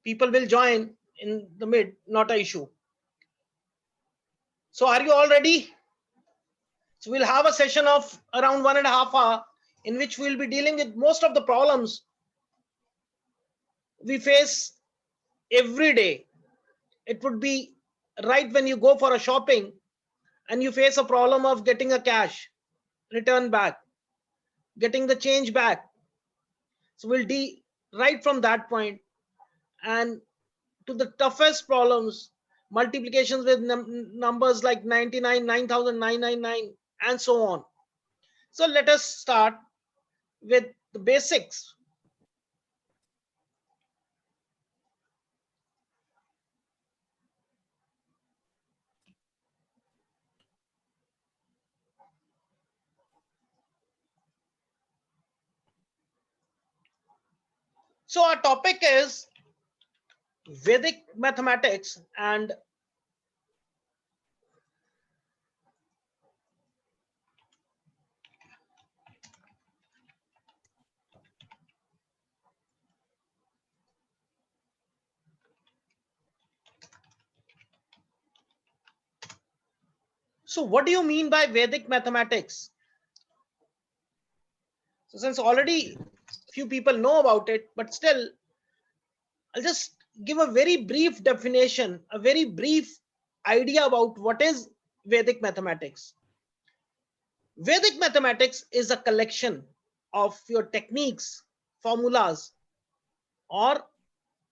People will join in the mid, not an issue. So are you all ready? So we'll have a session of around 1.5 hours in which we'll be dealing with most of the problems we face every day. It would be right when you go for a shopping and you face a problem of getting a cash, return back, getting the change back. So we'll deal right from that point and to the toughest problems, multiplications with numbers like 99, 9,999, and so on. So let us start with the basics. So our topic is Vedic mathematics, and so what do you mean by Vedic mathematics? So since already few people know about it, but still I'll just give a very brief definition, a very brief idea about what is Vedic mathematics. Vedic mathematics is a collection of your techniques, formulas, or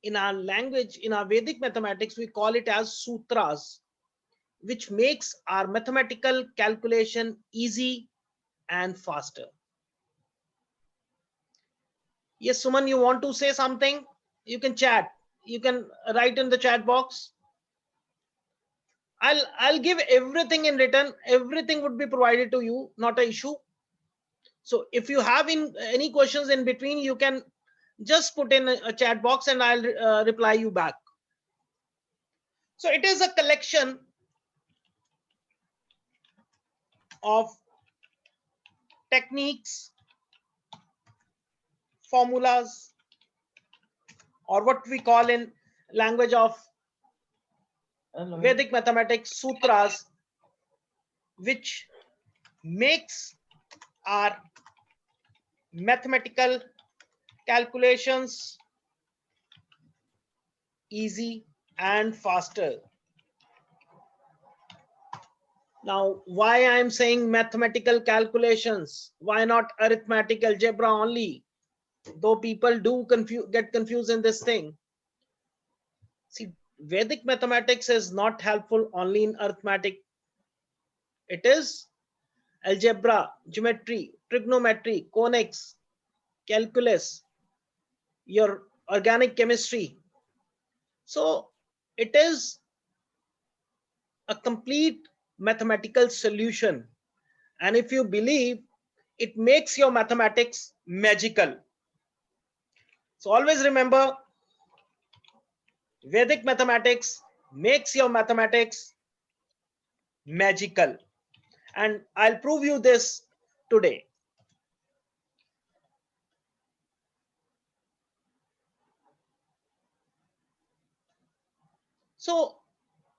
in our language, in our Vedic mathematics, we call it as sutras, which makes our mathematical calculation easy and faster. Yes, Suman, you want to say something? You can chat. You can write in the chat box. I'll give everything in written. Everything would be provided to you, not an issue. So if you have any questions in between, you can just put in a chat box and I'll reply you back. So it is a collection of techniques, formulas, or what we call in language of Vedic mathematics, sutras, which makes our mathematical calculations easy and faster. Now, why I'm saying mathematical calculations? Why not arithmetic algebra only? Though people do get confused in this thing. See, Vedic mathematics is not helpful only in arithmetic. It is algebra, geometry, trigonometry, conics, calculus, your organic chemistry. So it is a complete mathematical solution. And if you believe, it makes your mathematics magical. So always remember, Vedic mathematics makes your mathematics magical. And I'll prove you this today. So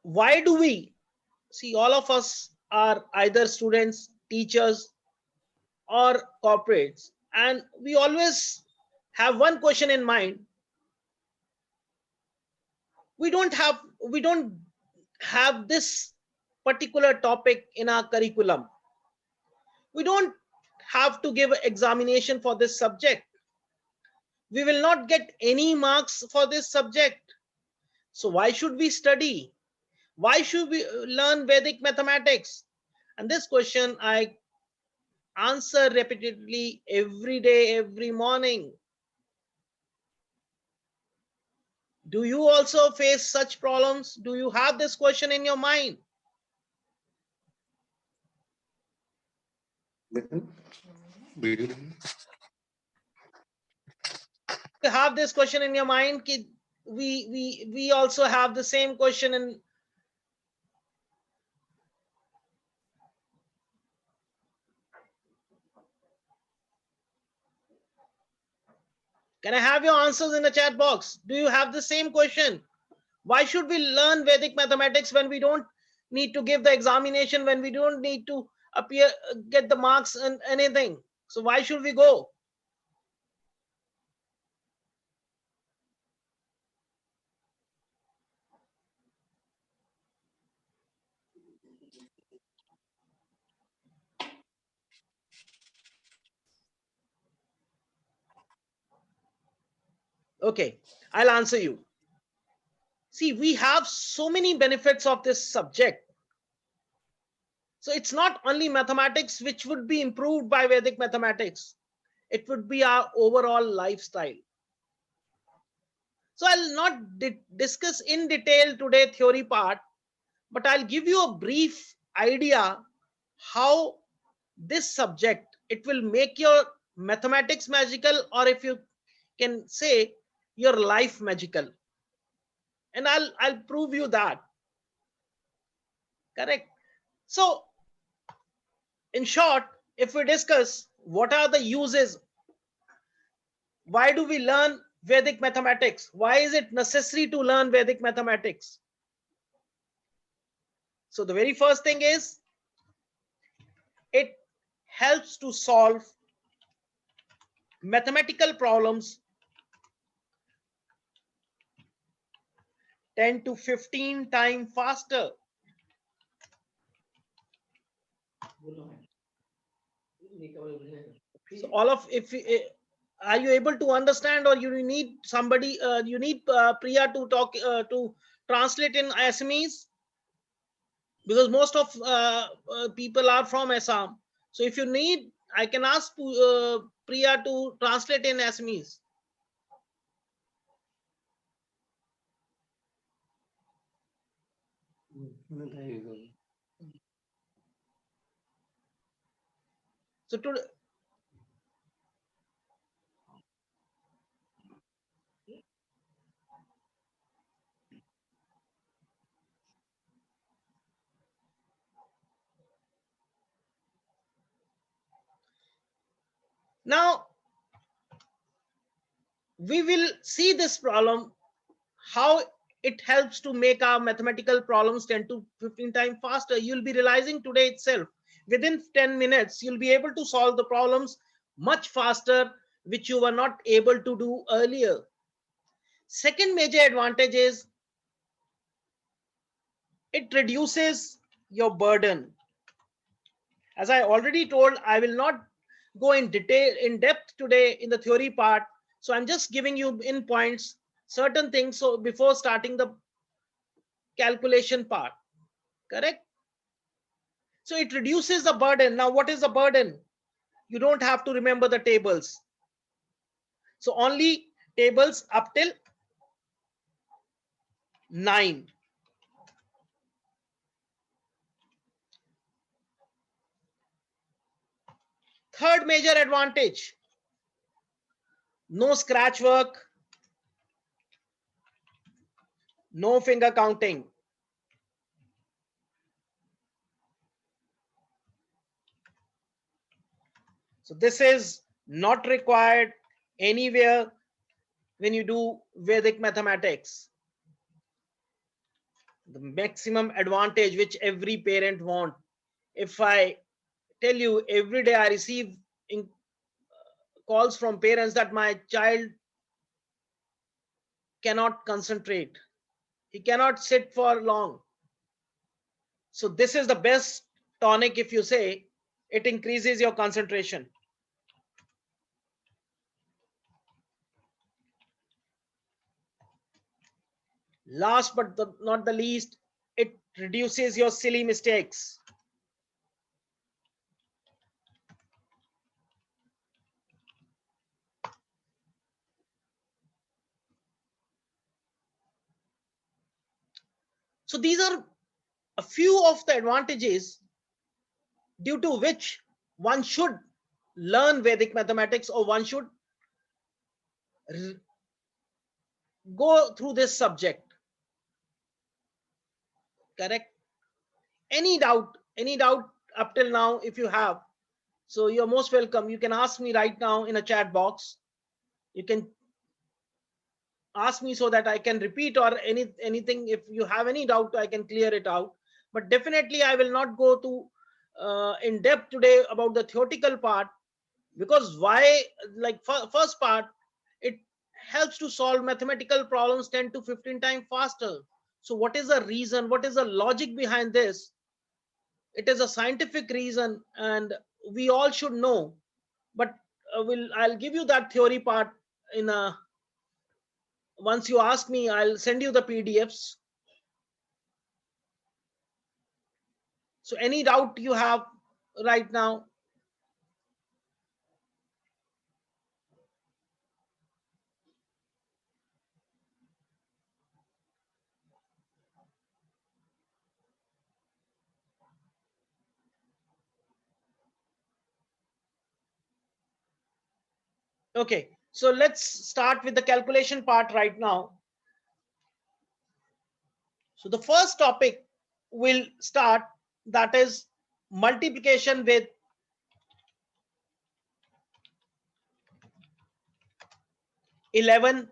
why do we see, all of us are either students, teachers, or corporates, and we always have one question in mind. We don't have this particular topic in our curriculum. We don't have to give examination for this subject. We will not get any marks for this subject. So why should we study? Why should we learn Vedic mathematics? And this question I answer repeatedly every day, every morning. Do you also face such problems? Do you have this question in your mind? You have this question in your mind? We also have the same question in. Can I have your answers in the chat box? Do you have the same question? Why should we learn Vedic mathematics when we don't need to give the examination, when we don't need to appear, get the marks and anything? So why should we go? Okay, I'll answer you. See, we have so many benefits of this subject. So it's not only mathematics which would be improved by Vedic mathematics. It would be our overall lifestyle. So I'll not discuss in detail today theory part, but I'll give you a brief idea how this subject, it will make your mathematics magical, or if you can say your life magical. And I'll prove you that. Correct. So in short, if we discuss what are the uses, why do we learn Vedic mathematics? Why is it necessary to learn Vedic mathematics? So the very first thing is it helps to solve mathematical problems 10 to 15 times faster. So all of, if are you able to understand, or you need somebody, you need Priya to talk, to translate in Assamese, because most of people are from Assam. So if you need, I can ask Priya to translate in Assamese. So to now we will see this problem, how it helps to make our mathematical problems 10 to 15 times faster. You'll be realizing today itself, within 10 minutes you'll be able to solve the problems much faster, which you were not able to do earlier. Second major advantage is it reduces your burden. As I already told, I will not go in detail, in depth today in the theory part. So I'm just giving you in points certain things, so before starting the calculation part. Correct. So it reduces the burden. Now what is the burden? You don't have to remember the tables. So only tables up till 9. Third major advantage, no scratch work, no finger counting. So this is not required anywhere when you do Vedic mathematics. The maximum advantage which every parent want. If I tell you, every day I receive calls from parents that my child cannot concentrate, he cannot sit for long. So this is the best tonic. If you say, it increases your concentration. Last but not the least, it reduces your silly mistakes. So these are a few of the advantages due to which one should learn Vedic mathematics, or one should go through this subject. Correct. Any doubt up till now, if you have, so you're most welcome. You can ask me right now in a chat box. You can ask me so that I can repeat, or anything. If you have any doubt, I can clear it out. But definitely, I will not go to in depth today about the theoretical part, because why? Like first part, it helps to solve mathematical problems 10 to 15 times faster. So what is the reason? What is the logic behind this? It is a scientific reason, and we all should know. But I'll give you that theory part in a once you ask me. I'll send you the PDFs. So any doubt you have right now? Okay, so let's start with the calculation part right now. So the first topic will start, that is multiplication with '11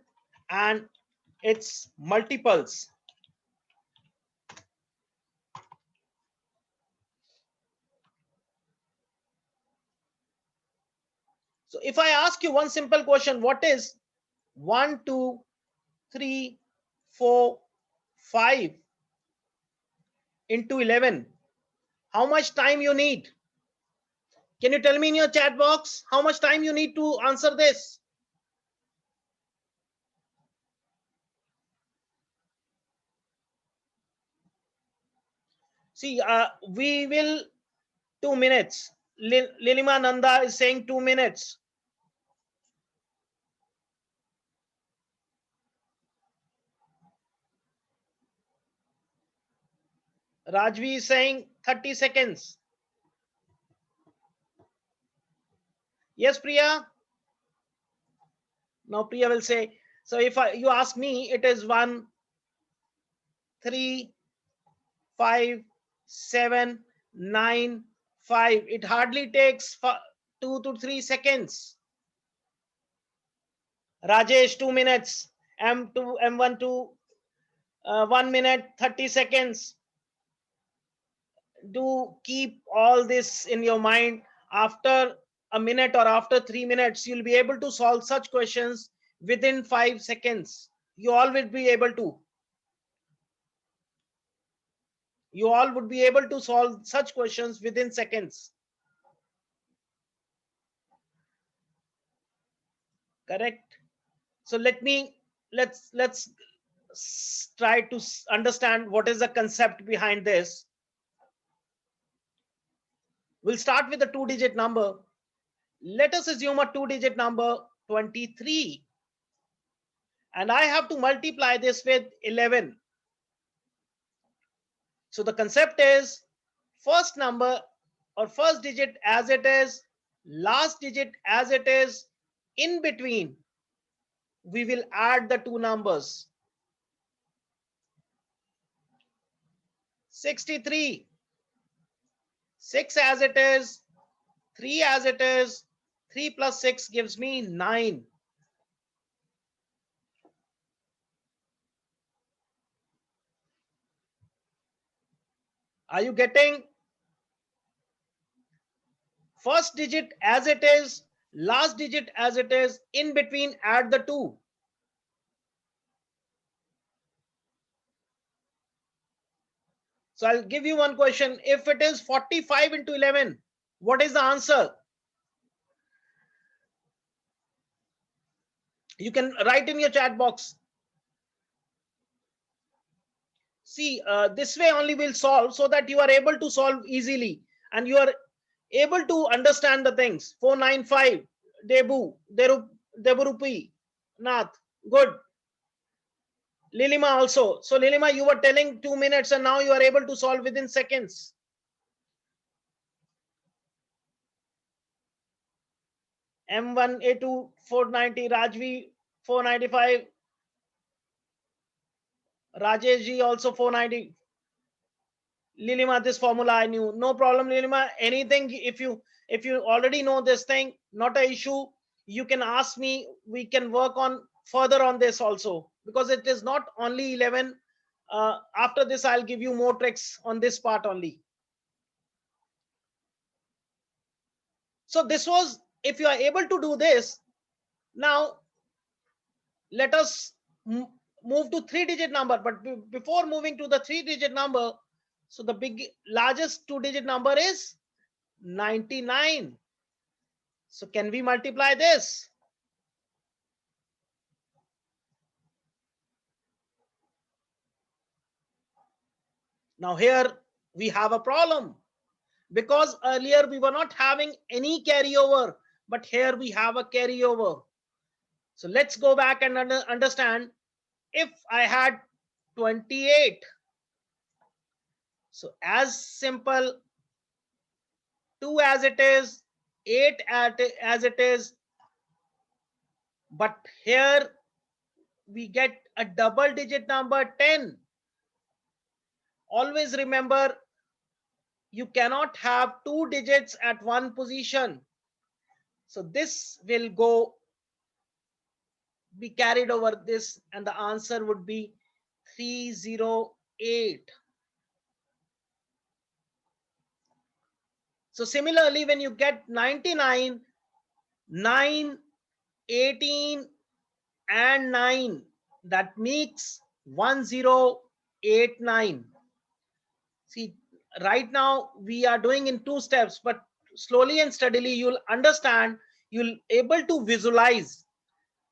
and its multiples. So if I ask you one simple question, what is 1, 2, 3, 4, 5 into 11? How much time you need? Can you tell me in your chat box how much time you need to answer this? See, we will 2 minutes. Lilima Nanda is saying 2 minutes. Rajvi is saying 30 seconds. Yes, Priya? Now Priya will say, so if you ask me, it is 1, 3, 5, 7, 9, 5. It hardly takes 2 to 3 seconds. Rajesh, 2 minutes. M2, M12, 1 minute, 30 seconds. Do keep all this in your mind. After a minute or after 3 minutes, you'll be able to solve such questions within 5 seconds. You all will be able to. You all would be able to solve such questions within seconds. Correct? So let's try to understand what is the concept behind this. We'll start with a 2-digit number. Let us assume a 2-digit number 23, and I have to multiply this with 11. So the concept is first number or first digit as it is, last digit as it is, in between we will add the two numbers. 63, 6 as it is, 3 as it is, 3 plus 6 gives me 9. Are you getting? First digit as it is, last digit as it is, in between add the two. So I'll give you one question. If it is 45 into 11, what is the answer? You can write in your chat box. See, this way only we'll solve, so that you are able to solve easily and you are able to understand the things. 495, Deburupi, Nath, good. Lilima also. So Lilima, you were telling 2 minutes and now you are able to solve within seconds. M1, A2, 490, Rajvi, 495. Rajesh ji also 490. Lilima, this formula I knew. No problem, Lilima. Anything, if you already know this thing, not an issue. You can ask me. We can work on further on this also. because it is not only 11. After this, I'll give you more tricks on this part only. So this was, if you are able to do this, now let us move to 3-digit number. But before moving to the 3-digit number, so the largest 2-digit number is 99. So can we multiply this? Now here we have a problem, because earlier we were not having any carryover, but here we have a carryover. So let's go back and understand. If I had 28, so as simple, 2 as it is, 8 as it is, but here we get a double digit number 10. Always remember, you cannot have 2 digits at one position. So this will be carried over this, and the answer would be 308. So similarly, when you get 99, 9, 18 and 9, that makes 1089. See, right now we are doing in 2 steps, but slowly and steadily you'll understand, you'll able to visualize.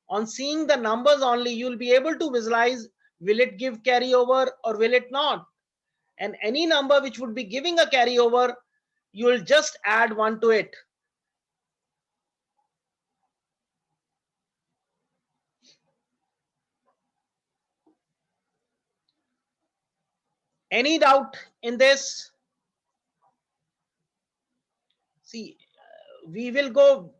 On seeing the numbers only, you'll be able to visualize, will it give carryover or will it not? And any number which would be giving a carryover, you'll just add 1 to it. Any doubt in this? See, we will go,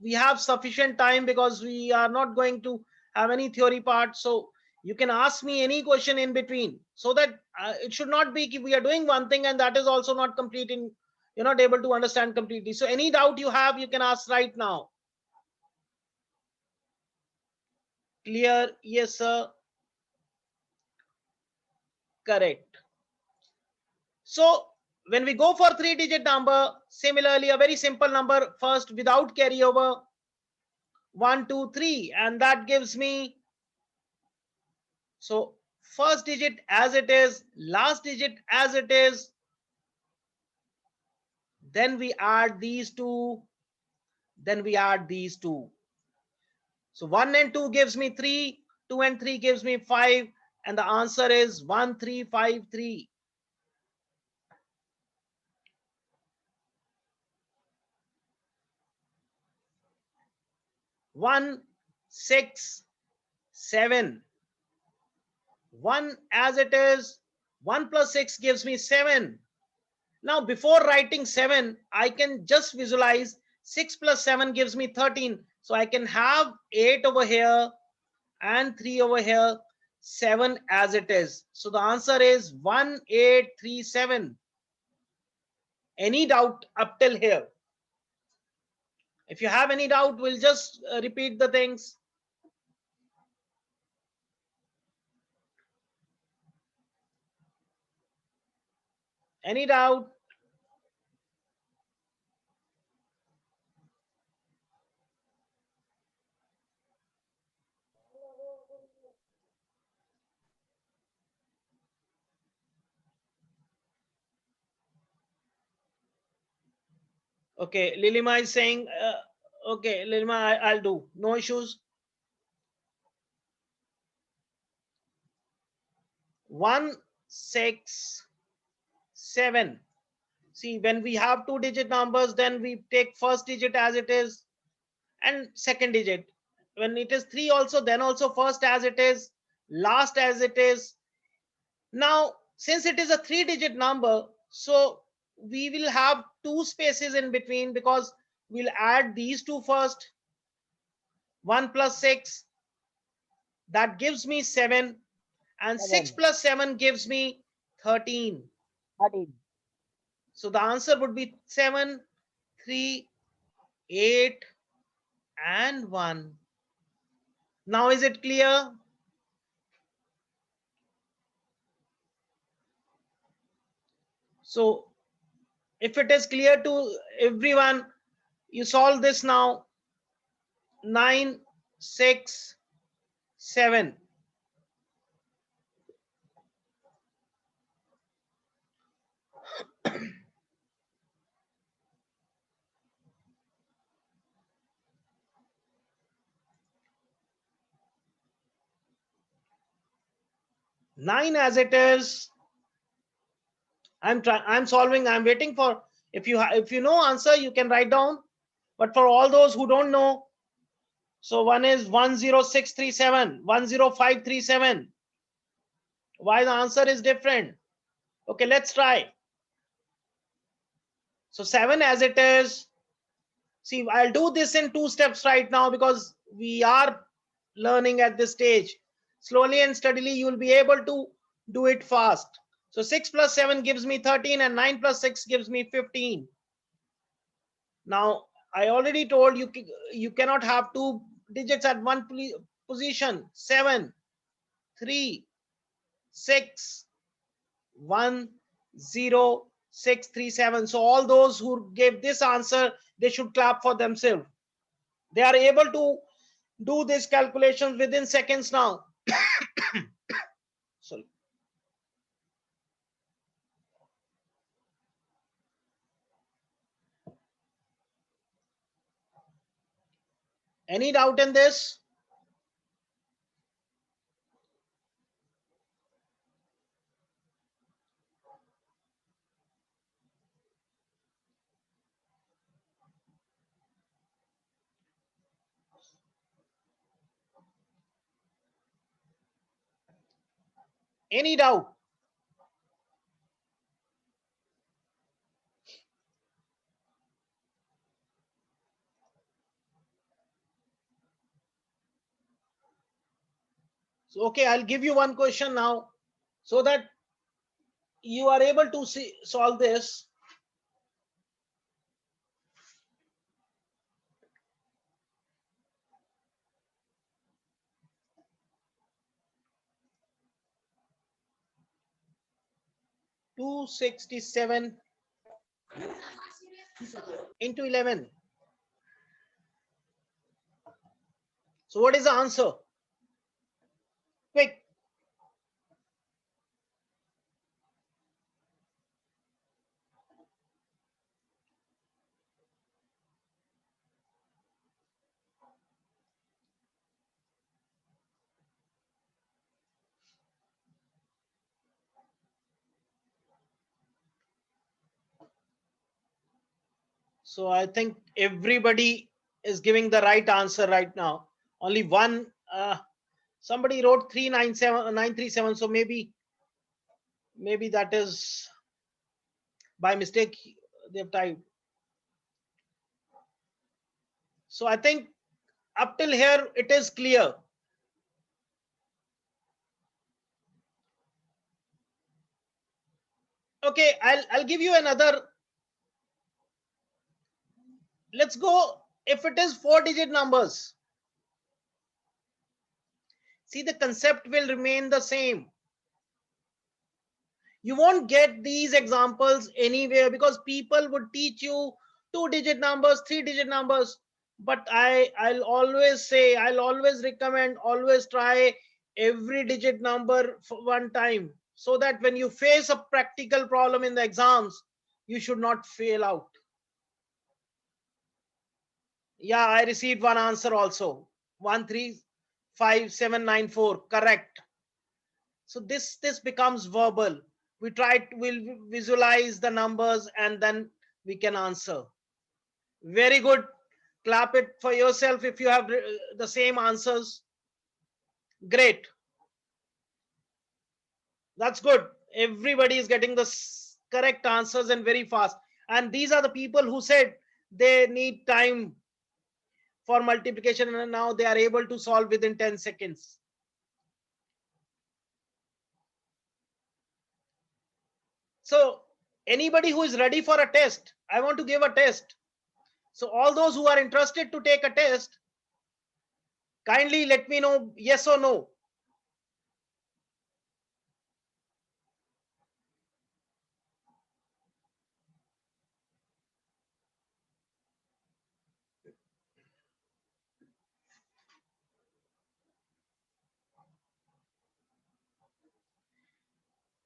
we have sufficient time because we are not going to have any theory part. So you can ask me any question in between, so that it should not be we are doing one thing and that is also not completing, you're not able to understand completely. So any doubt you have, you can ask right now. Clear? Yes, sir. Correct. So when we go for 3-digit number, similarly, a very simple number first without carryover, 1, 2, 3, and that gives me, so first digit as it is, last digit as it is, then we add these two, then we add these two. So 1 and 2 gives me 3, 2 and 3 gives me 5, and the answer is 1353. 1, 6, 7. 1 as it is, 1 plus 6 gives me 7. Now before writing 7, I can just visualize 6 plus 7 gives me 13. So I can have 8 over here and 3 over here, 7 as it is. So the answer is 1837. Any doubt up till here? If you have any doubt, we'll just repeat the things. Any doubt? Okay, Lilima is saying, okay, Lilima, I'll do. No issues. 1, 6, 7. See, when we have 2-digit numbers, then we take first digit as it is and second digit. When it is 3 also, then also first as it is, last as it is. Now, since it is a 3-digit number, so we will have 2 spaces in between, because we'll add these two first. 1 plus 6, that gives me 7, and 6 plus 7 gives me 13. 13. So the answer would be 7, 3, 8 and 1. Now is it clear? So if it is clear to everyone, you solve this now. 9, 6, 7. Nine as it is. I'm solving. I'm waiting for, if you know answer, you can write down. But for all those who don't know, so one is 10637, 10537. Why the answer is different? Okay, let's try. So 7 as it is. See, I'll do this in 2 steps right now because we are learning at this stage. Slowly and steadily, you will be able to do it fast. So 6 plus 7 gives me 13 and 9 plus 6 gives me 15. Now, I already told you, you cannot have 2 digits at one position. 7, 3, 6, 1, 0, 6, 3, 7. So all those who gave this answer, they should clap for themselves. They are able to do these calculations within seconds now. Sorry. Any doubt in this? Any doubt? So, okay, I'll give you one question now so that you are able to solve this. Two 67 into 11. So what is the answer? Quick. So I think everybody is giving the right answer right now. Only one, somebody wrote 397937. So maybe that is by mistake they've typed. So I think up till here it is clear. Okay, I'll give you another. Let's go. If it is 4-digit numbers, see, the concept will remain the same. You won't get these examples anywhere because people would teach you 2-digit numbers, 3-digit numbers. But I'll always say, I'll always recommend, always try every digit number for one time so that when you face a practical problem in the exams, you should not fail out. Yeah, I received one answer also. 135794. Correct. So this becomes verbal. We'll visualize the numbers and then we can answer. Very good. Clap it for yourself if you have the same answers. Great. That's good. Everybody is getting the correct answers and very fast. And these are the people who said they need time for multiplication and now they are able to solve within 10 seconds. So anybody who is ready for a test, I want to give a test. So all those who are interested to take a test, kindly let me know yes or no.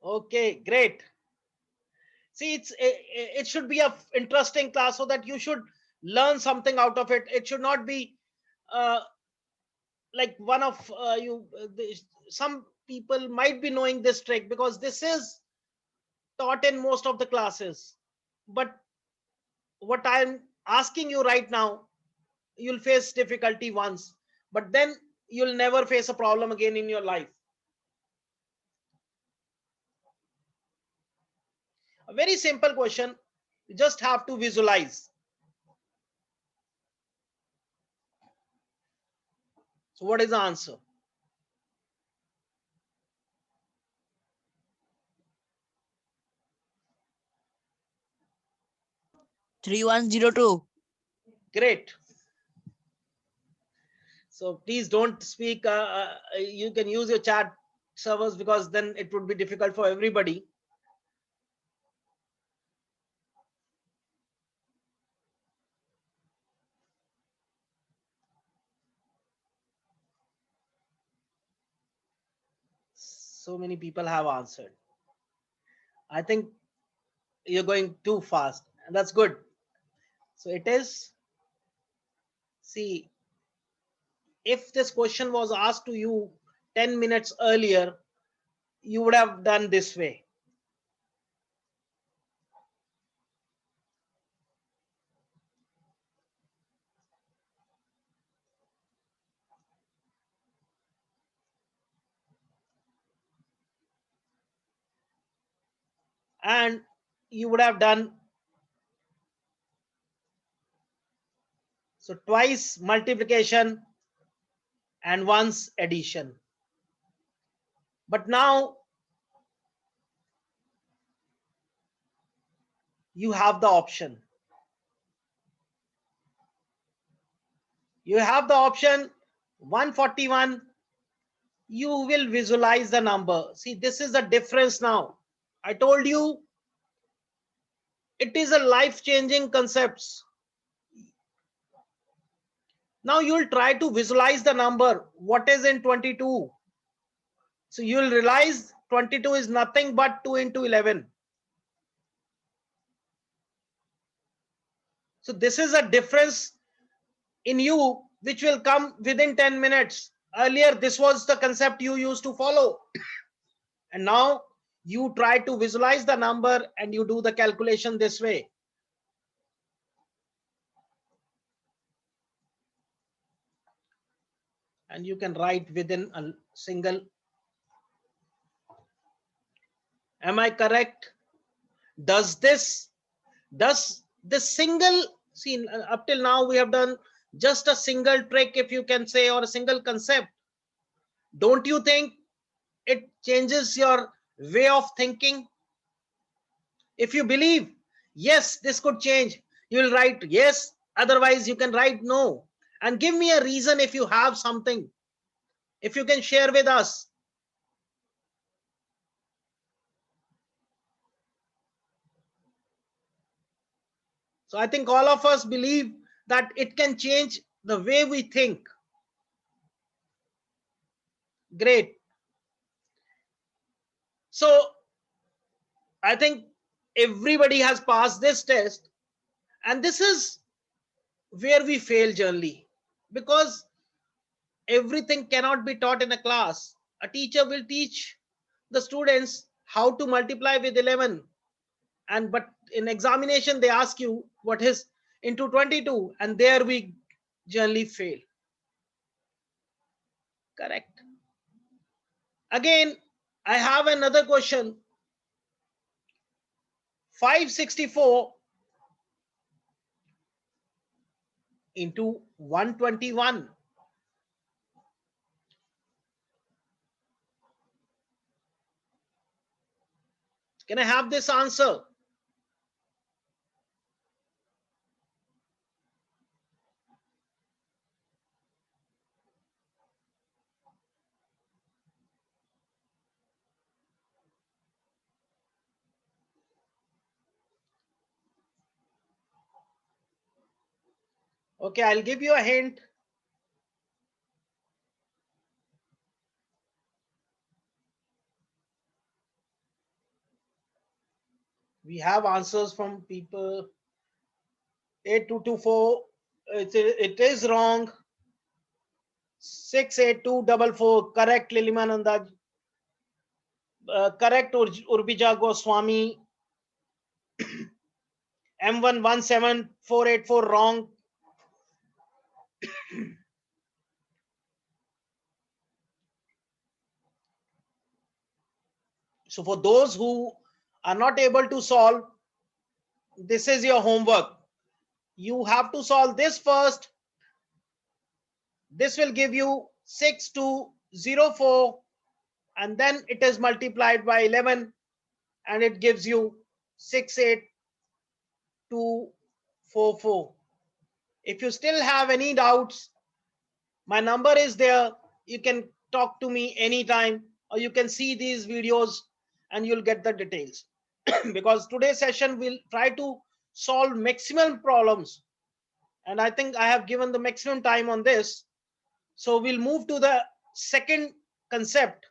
Okay, great. See, it should be a interesting class so that you should learn something out of it. It should not be uh, like one of some people might be knowing this trick because this is taught in most of the classes. But what I'm asking you right now, you'll face difficulty once, but then you'll never face a problem again in your life. A very simple question. You just have to visualize. So what is the answer? 3102. Great. So please don't speak. You can use your chat servers because then it would be difficult for everybody. So many people have answered. I think you're going too fast, and that's good. So it is. See, if this question was asked to you 10 minutes earlier, you would have done this way. And you would have done so twice multiplication and once addition. But now you have the option. You have the option 141. You will visualize the number. See, this is the difference now. I told you it is a life-changing concept. Now you'll try to visualize the number. What is in 22? So you'll realize 22 is nothing but 2 into 11. So this is a difference in you which will come within 10 minutes. Earlier, this was the concept you used to follow. And now you try to visualize the number and you do the calculation this way. And you can write within a single. Am I correct? Does this single, see, up till now we have done just a single trick, if you can say, or a single concept. Don't you think it changes your way of thinking? If you believe, yes, this could change, you will write yes, otherwise you can write no. And give me a reason if you have something, if you can share with us. So I think all of us believe that it can change the way we think. Great. So I think everybody has passed this test, and this is where we fail generally, because everything cannot be taught in a class. A teacher will teach the students how to multiply with 11, and but in examination they ask you what is into 22, and there we generally fail. Correct. Again, I have another question. 564 into 121. Can I have this answer? Okay, I'll give you a hint. We have answers from people. 8224, it is wrong. 68244, correct, Lilimananda. Correct, Urbija Goswami. M117484, wrong. So for those who are not able to solve, this is your homework. You have to solve this first. This will give you 6204, and then it is multiplied by 11, and it gives you 68244. If you still have any doubts, my number is there. You can talk to me anytime, or you can see these videos and you'll get the details. Because today's session will try to solve maximum problems, and I think I have given the maximum time on this. So we'll move to the second concept.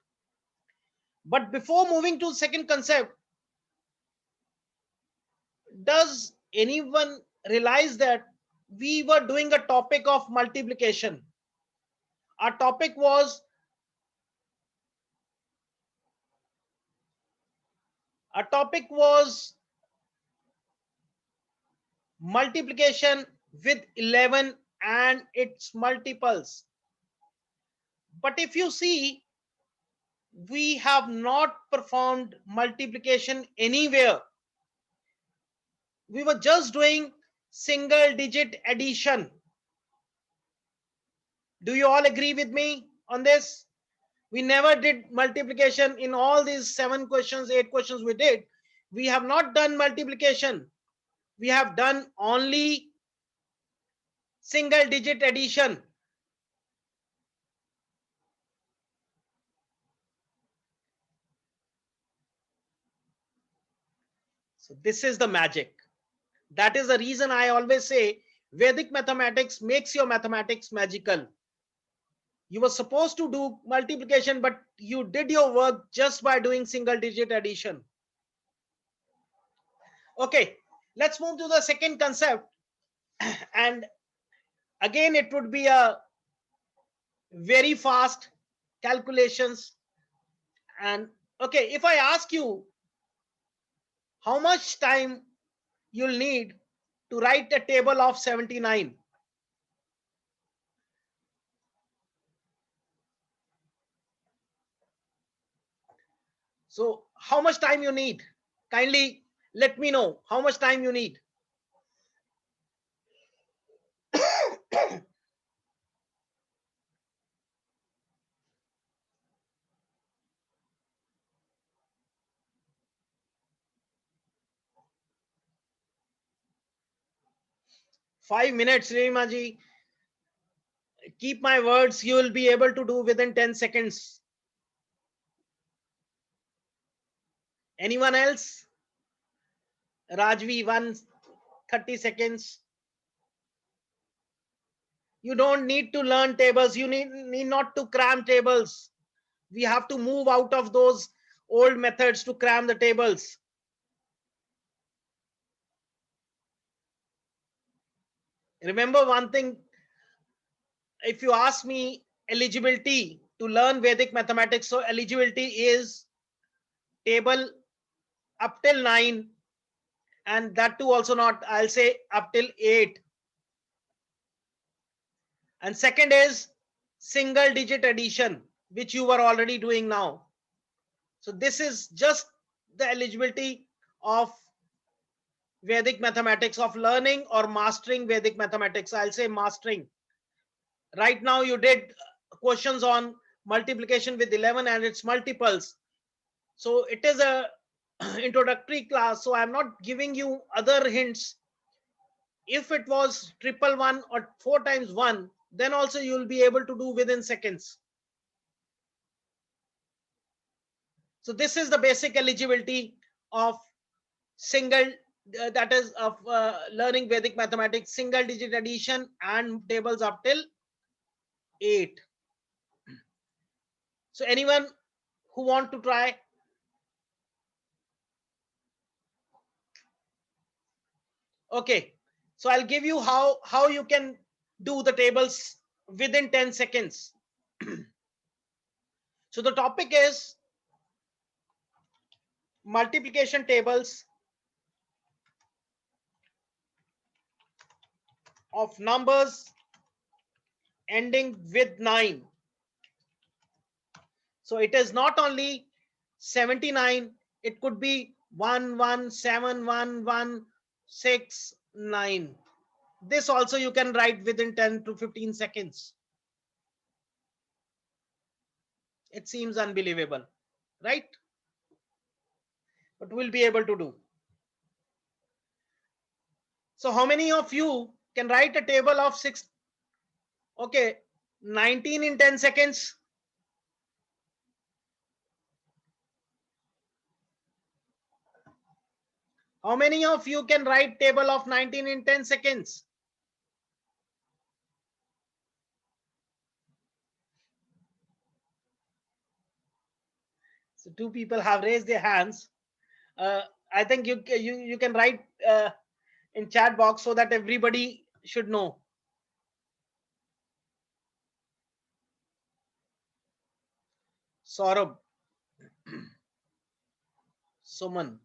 But before moving to second concept, does anyone realize that we were doing a topic of multiplication? Our topic was multiplication with 11 and its multiples. But if you see, we have not performed multiplication anywhere. We were just doing single digit addition. Do you all agree with me on this? We never did multiplication in all these 7 questions, 8 questions we did. We have not done multiplication. We have done only single digit addition. So this is the magic. That is the reason I always say Vedic mathematics makes your mathematics magical. You were supposed to do multiplication, but you did your work just by doing single digit addition. Okay, let's move to the second concept. And again, it would be a very fast calculations. And okay, if I ask you how much time you'll need to write a table of 79, so how much time you need? Kindly let me know how much time you need. 5 minutes, Reemaji. Keep my words, you will be able to do within 10 seconds. Anyone else? Rajvi, 30 seconds. You don't need to learn tables. You need not to cram tables. We have to move out of those old methods to cram the tables. Remember one thing, if you ask me eligibility to learn Vedic mathematics, so eligibility is table up till 9, and that too also not, I'll say up till 8. And second is single digit addition, which you were already doing now. So this is just the eligibility of Vedic mathematics, of learning or mastering Vedic mathematics. I'll say mastering. Right now you did questions on multiplication with 11 and its multiples. So it is a introductory class. So I'm not giving you other hints. If it was triple one or 4 times 1, then also you'll be able to do within seconds. So this is the basic eligibility of single, that is of learning Vedic mathematics, single digit addition and tables up till 8. So anyone who want to try? Okay, so I'll give you how you can do the tables within 10 seconds. So the topic is multiplication tables of numbers ending with 9. So it is not only 79, it could be 1171169. This also you can write within 10 to 15 seconds. It seems unbelievable, right? But we'll be able to do. So how many of you can write a table of 6? Okay, 19 in 10 seconds. How many of you can write table of 19 in 10 seconds? So two people have raised their hands. I think you can write in chat box so that everybody should know. Saurabh, Suman.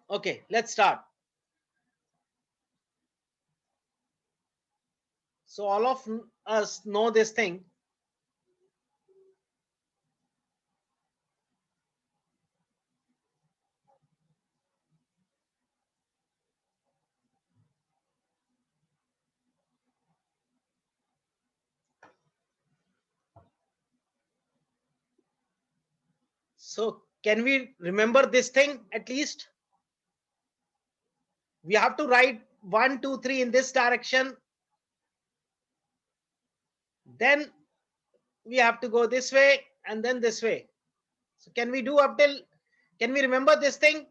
Okay, let's start. So all of us know this thing. So can we remember this thing at least? We have to write 1, 2, 3 in this direction. Then we have to go this way and then this way. So can we do up till, can we remember this thing?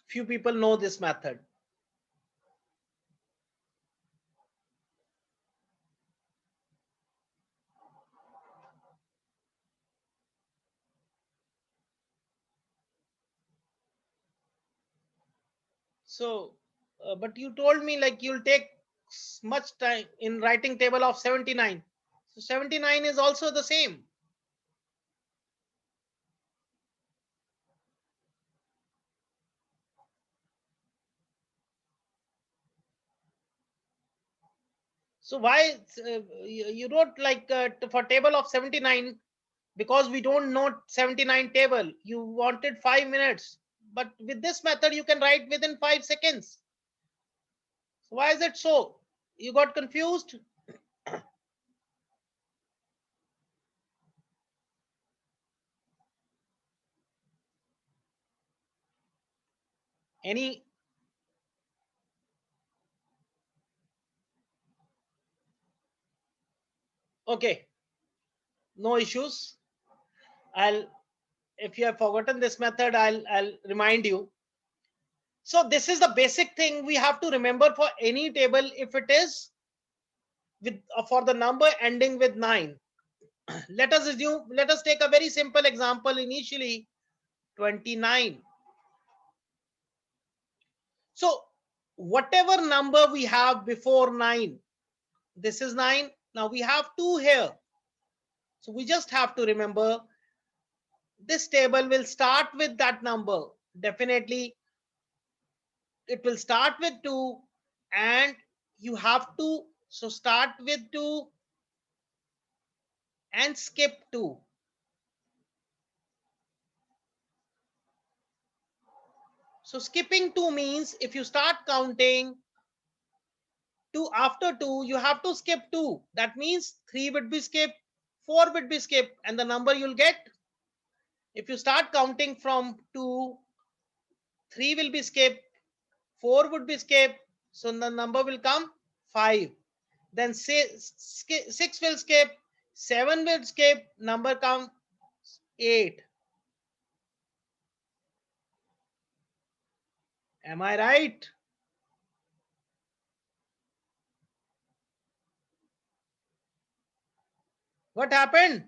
Few people know this method. So, but you told me like you'll take much time in writing table of 79. So 79 is also the same. So why you wrote like for table of 79, because we don't know 79 table. You wanted 5 minutes, but with this method you can write within 5 seconds. So why is it so? You got confused? Any? Okay, no issues. I'll, if you have forgotten this method, I'll remind you. So this is the basic thing we have to remember for any table. If it is with for the number ending with 9, let us assume, let us take a very simple example initially, 29. So whatever number we have before 9, this is 9. Now we have 2 here. So we just have to remember this table will start with that number. Definitely it will start with 2, and you have to, so start with 2 and skip 2. So skipping 2 means if you start counting 2 after 2, you have to skip 2. That means 3 would be skipped, 4 would be skipped, and the number you'll get, if you start counting from 2, 3 will be skipped, 4 would be skipped. So the number will come 5. Then say 6 will skip. 7 will skip. Number come 8. Am I right? What happened?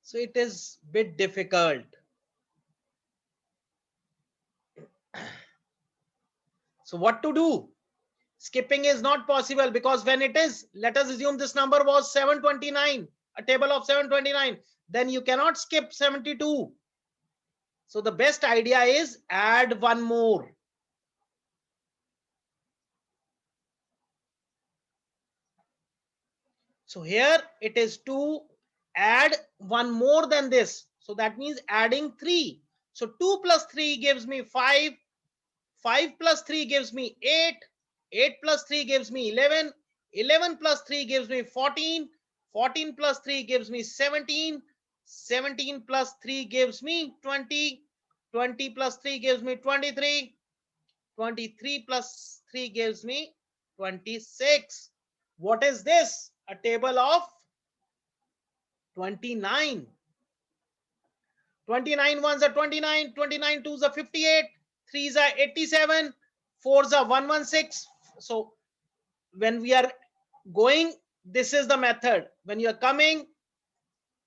So it is bit difficult. So what to do? Skipping is not possible because when it is, let us assume this number was 729, a table of 729, then you cannot skip 72. So the best idea is add one more. So here it is to add one more than this. So that means adding 3. So 2 plus 3 gives me 5. 5 plus 3 gives me 8. 8 plus 3 gives me 11. 11 plus 3 gives me 14. 14 plus 3 gives me 17. 17 plus 3 gives me 20. 20 plus 3 gives me 23. 23 plus 3 gives me 26. What is this? A table of 29. 29 ones are 29. 29 twos are 58. 3s are 87. 4s are 116. So when we are going, this is the method. When you are coming,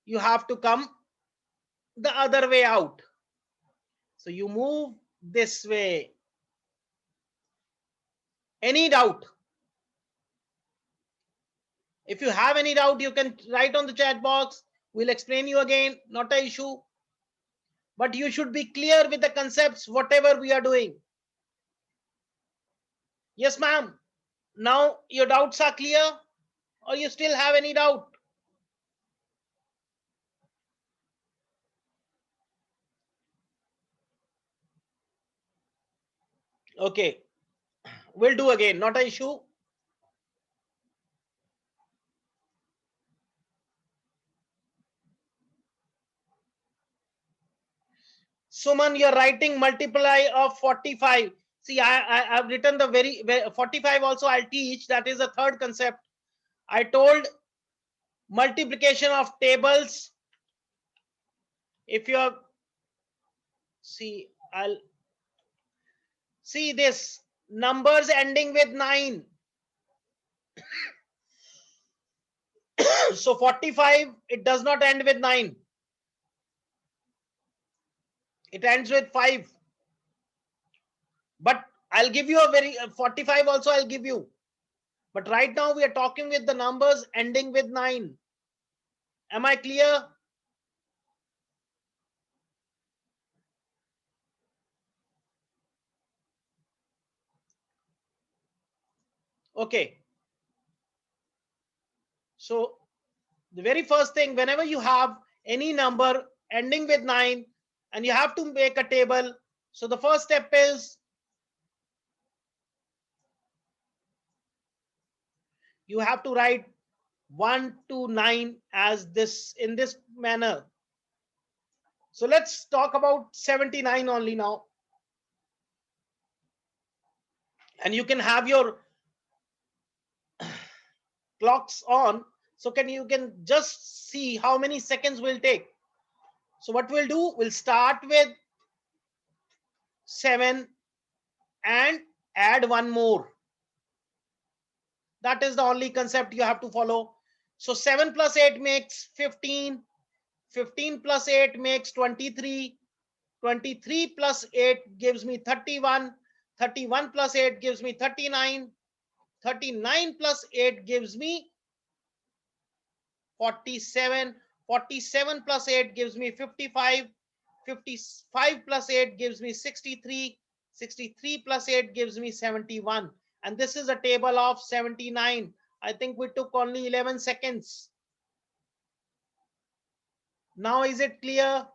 you have to come the other way out. So you move this way. Any doubt? If you have any doubt, you can write on the chat box. We'll explain you again. Not an issue. But you should be clear with the concepts, whatever we are doing. Yes, ma'am. Now your doubts are clear, or you still have any doubt? Okay, we'll do again. Not an issue. Suman, you're writing multiply of 45. See, I've written the very 45 also I'll teach. That is the third concept. I told multiplication of tables. If you have, see, I'll see this numbers ending with 9. So 45, it does not end with 9. It ends with 5. But I'll give you a very 45 also I'll give you. But right now we are talking with the numbers ending with 9. Am I clear? Okay. So the very first thing, whenever you have any number ending with 9 and you have to make a table. So the first step is you have to write 1 to 9 as this in this manner. So let's talk about 79 only now. And you can have your clocks on. So you can just see how many seconds will take. So what we'll do, we'll start with 7 and add one more. That is the only concept you have to follow. So 7 plus 8 makes 15. 15 plus 8 makes 23. 23 plus 8 gives me 31. 31 plus 8 gives me 39. 39 plus 8 gives me 47. 47 plus 8 gives me 55. 55 plus 8 gives me 63. 63 plus 8 gives me 71. And this is a table of 79. I think we took only 11 seconds. Now is it clear?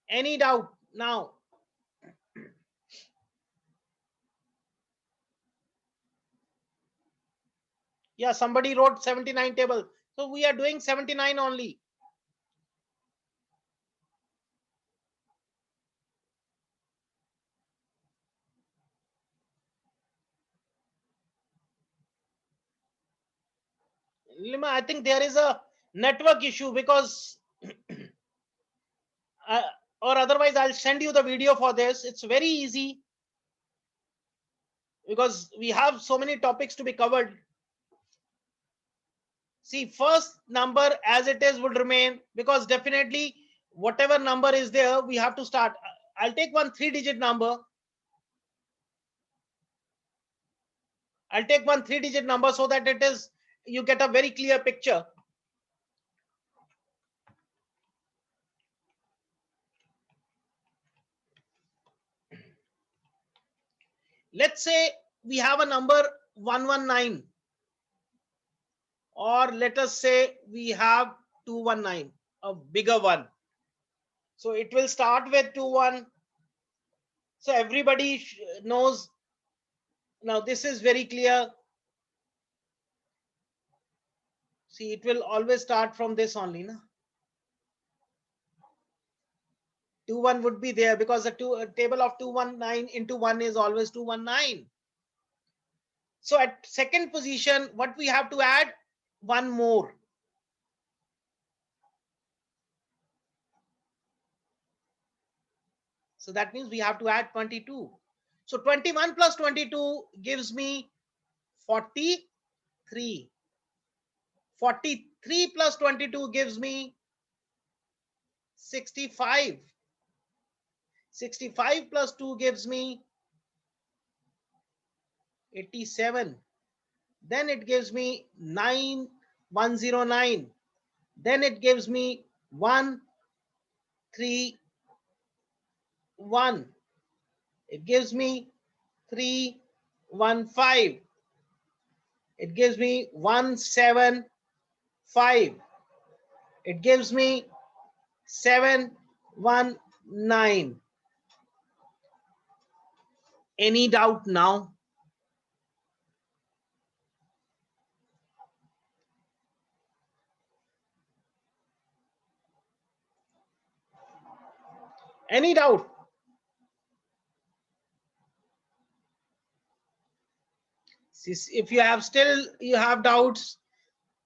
Any doubt now? Yeah, somebody wrote 79 table. So we are doing 79 only. Lima, I think there is a network issue because, uh, or otherwise I'll send you the video for this. It's very easy because we have so many topics to be covered. See, first number as it is would remain, because definitely whatever number is there, we have to start. I'll take one 3-digit number. I'll take one 3-digit number so that it is, you get a very clear picture. Let's say we have a number 119, or let us say we have 219, a bigger one. So it will start with 21. So everybody knows. Now this is very clear. See, it will always start from this only. Na? 21 would be there because the table of 219 into 1 is always 219. So at second position, what we have to add? One more. So that means we have to add 22. So 21 plus 22 gives me 43. 43 plus 22 gives me 65. 65 plus 2 gives me 87. Then it gives me 109. Then it gives me 131. It gives me 315. It gives me 175. It gives me 719. Any doubt now? Any doubt? If you have still you have doubts,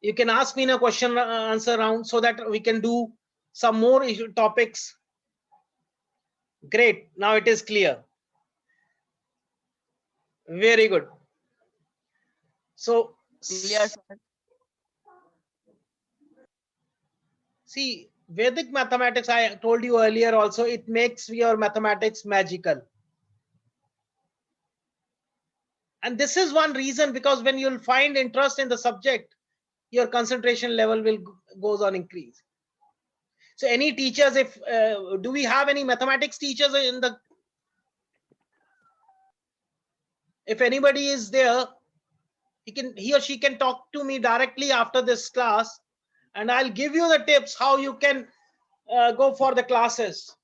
you can ask me in a question answer round so that we can do some more topics. Great. Now it is clear. Very good. So Clear, sir. see, Vedic mathematics, I told you earlier also, it makes your mathematics magical. And this is one reason, because when you'll find interest in the subject, your concentration level will goes on increase. So any teachers, if do we have any mathematics teachers in the, if anybody is there, he or she can talk to me directly after this class, and I'll give you the tips how you can go for the classes.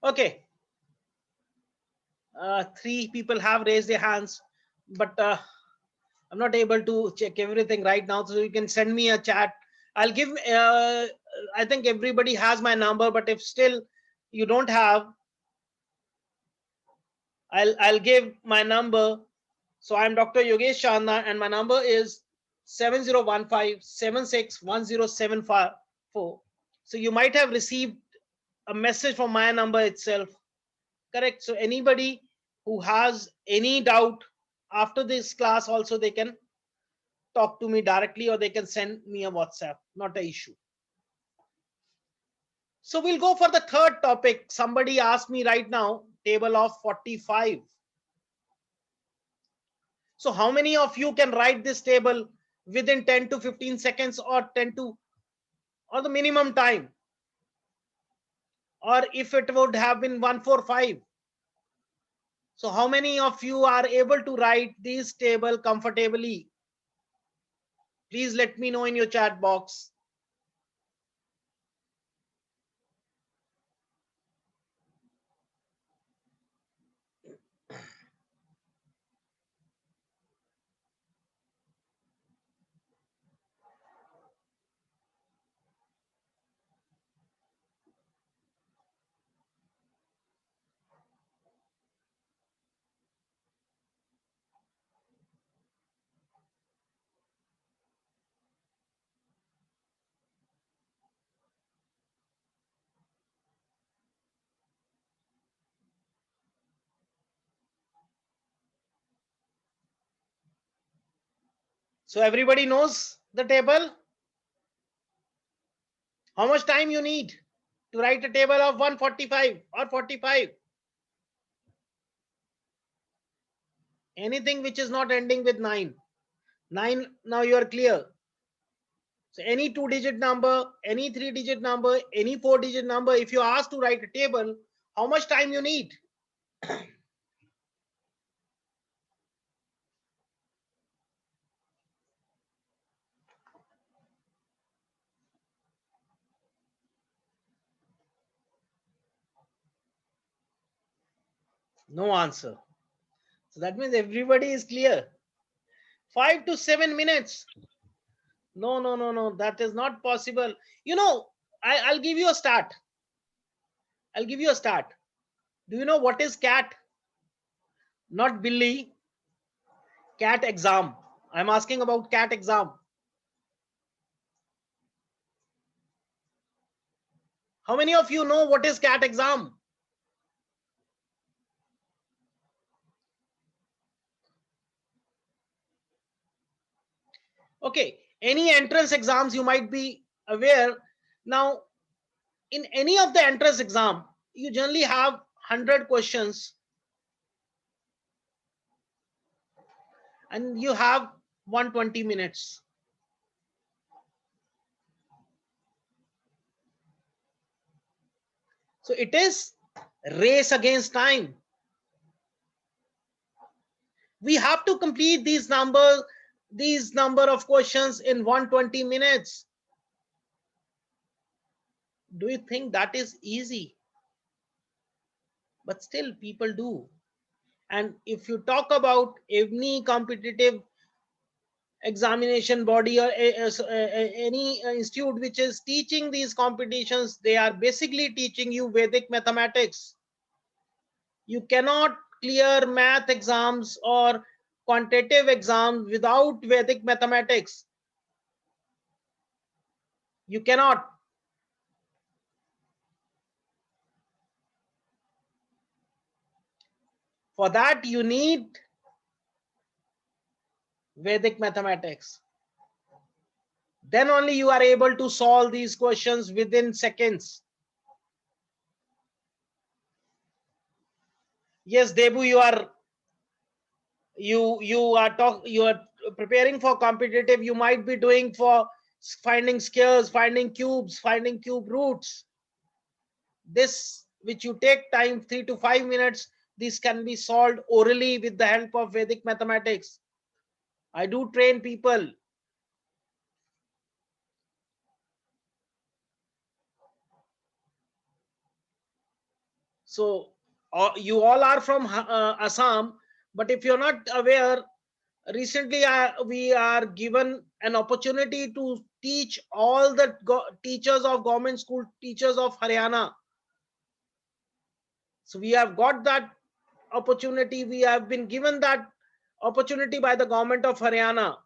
Okay. 3 people have raised their hands, but I'm not able to check everything right now. So you can send me a chat. I'll give, I think everybody has my number, but if still you don't have, I'll give my number. So I'm Dr. Yogesh Chandna, and my number is 7015761074. So you might have received a message from my number itself. Correct. So anybody who has any doubt after this class, also they can talk to me directly, or they can send me a WhatsApp. Not an issue. So we'll go for the third topic. Somebody asked me right now, table of 45. So how many of you can write this table within 10 to 15 seconds, or 10 to, or the minimum time? Or if it would have been 145. So how many of you are able to write this table comfortably? Please let me know in your chat box. So everybody knows the table. How much time you need to write a table of 145 or 45? Anything which is not ending with 9. 9, now you are clear. So any 2-digit number, any 3-digit number, any 4-digit number, if you are asked to write a table, how much time you need? No answer. So that means everybody is clear. 5 to 7 minutes. No, no, no, no. That is not possible. You know, I'll give you a start. I'll give you a start. Do you know what is CAT? Not Billy. CAT exam. I'm asking about CAT exam. How many of you know what is CAT exam? Okay. Any entrance exams you might be aware. Now, in any of the entrance exam, you generally have 100 questions and you have 120 minutes. So it is race against time. We have to complete these number of questions in 120 minutes. Do you think that is easy? But still people do. And if you talk about any competitive examination body or any institute which is teaching these competitions, they are basically teaching you Vedic mathematics. You cannot clear math exams or quantitative exams without Vedic mathematics. You cannot. For that, you need Vedic mathematics. Then only you are able to solve these questions within seconds. Yes, Debu, you are preparing for competitive. You might be doing for finding squares, finding cubes, finding cube roots. This, which you take time 3 to 5 minutes, this can be solved orally with the help of Vedic mathematics. I do train people. So you all are from Assam, but if you're not aware, recently we are given an opportunity to teach all the teachers of government school, teachers of Haryana. So we have got that opportunity. We have been given that opportunity by the government of Haryana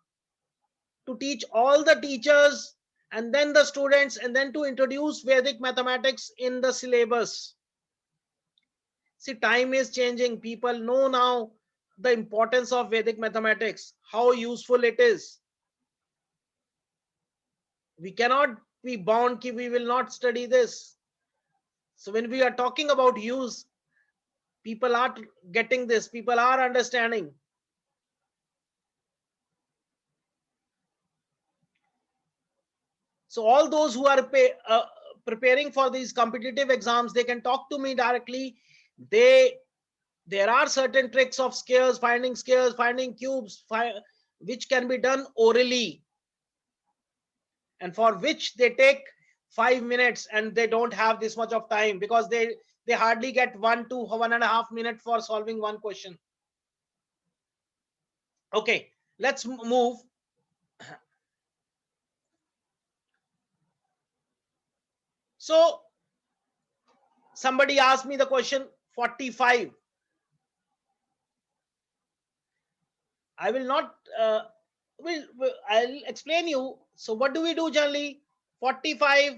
to teach all the teachers and then the students, and then to introduce Vedic mathematics in the syllabus. See, time is changing. People know now the importance of Vedic mathematics, how useful it is. We cannot be bound that we will not study this. So when we are talking about use, people are getting this, people are understanding. So all those who are preparing for these competitive exams, they can talk to me directly. There are certain tricks of squares, finding cubes, which can be done orally, and for which they take 5 minutes, and they don't have this much of time because they hardly get 1 to 1.5 minutes for solving one question. Okay, let's move. So somebody asked me the question 45. I will not I'll explain you. So what do we do generally? 45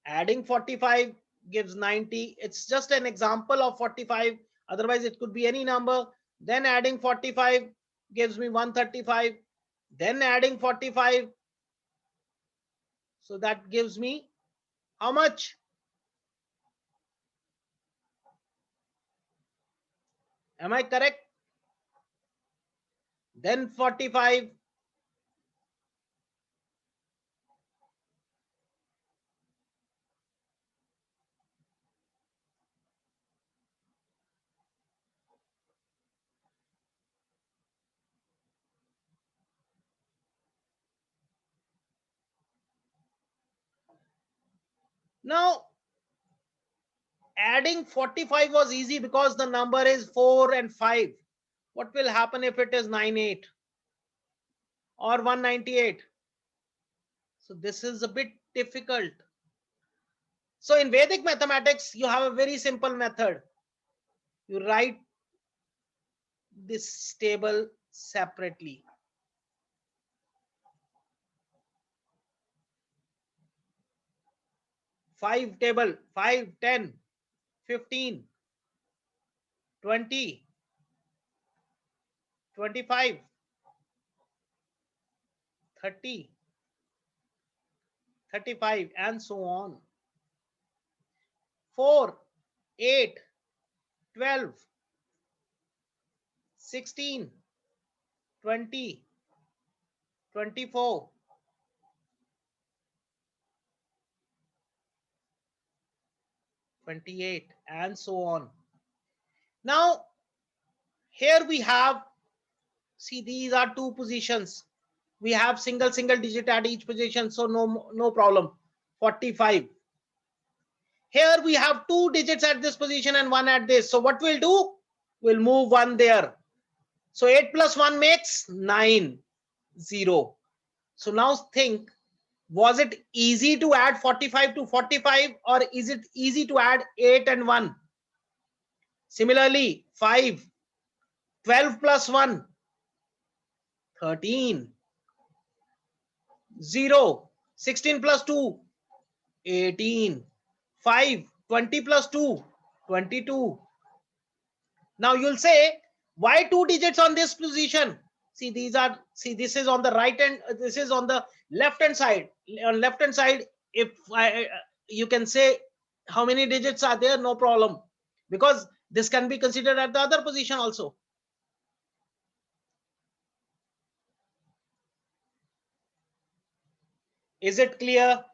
adding 45 gives 90. It's just an example of 45. Otherwise, it could be any number. Then adding 45 gives me 135. Then adding 45. So that gives me how much? Am I correct? Then 45. Now, adding 45 was easy because the number is 4 and 5. What will happen if it is 98 or 198? So this is a bit difficult. So in Vedic mathematics, you have a very simple method. You write this table separately. 5 table, 5, 10, 15, 20, 25, 30, 35, and so on. 4, 8, 12, 16, 20, 24, 28, and so on. Now, here we have, see, these are two positions. We have single digit at each position, so no problem. 45. Here we have 2 digits at this position and 1 at this. So what we'll do? We'll move 1 there. So 8 plus 1 makes 9, 0. So now think, was it easy to add 45 to 45, or is it easy to add 8 and 1? Similarly, 5, 12 plus 1, 13, 0, 16 plus 2, 18, 5, 20 plus 2, 22. Now you'll say, why 2 digits on this position? See, this is on the right hand, this is on the left hand side. On left hand side, if you can say how many digits are there, no problem, because this can be considered at the other position also. Is it clear?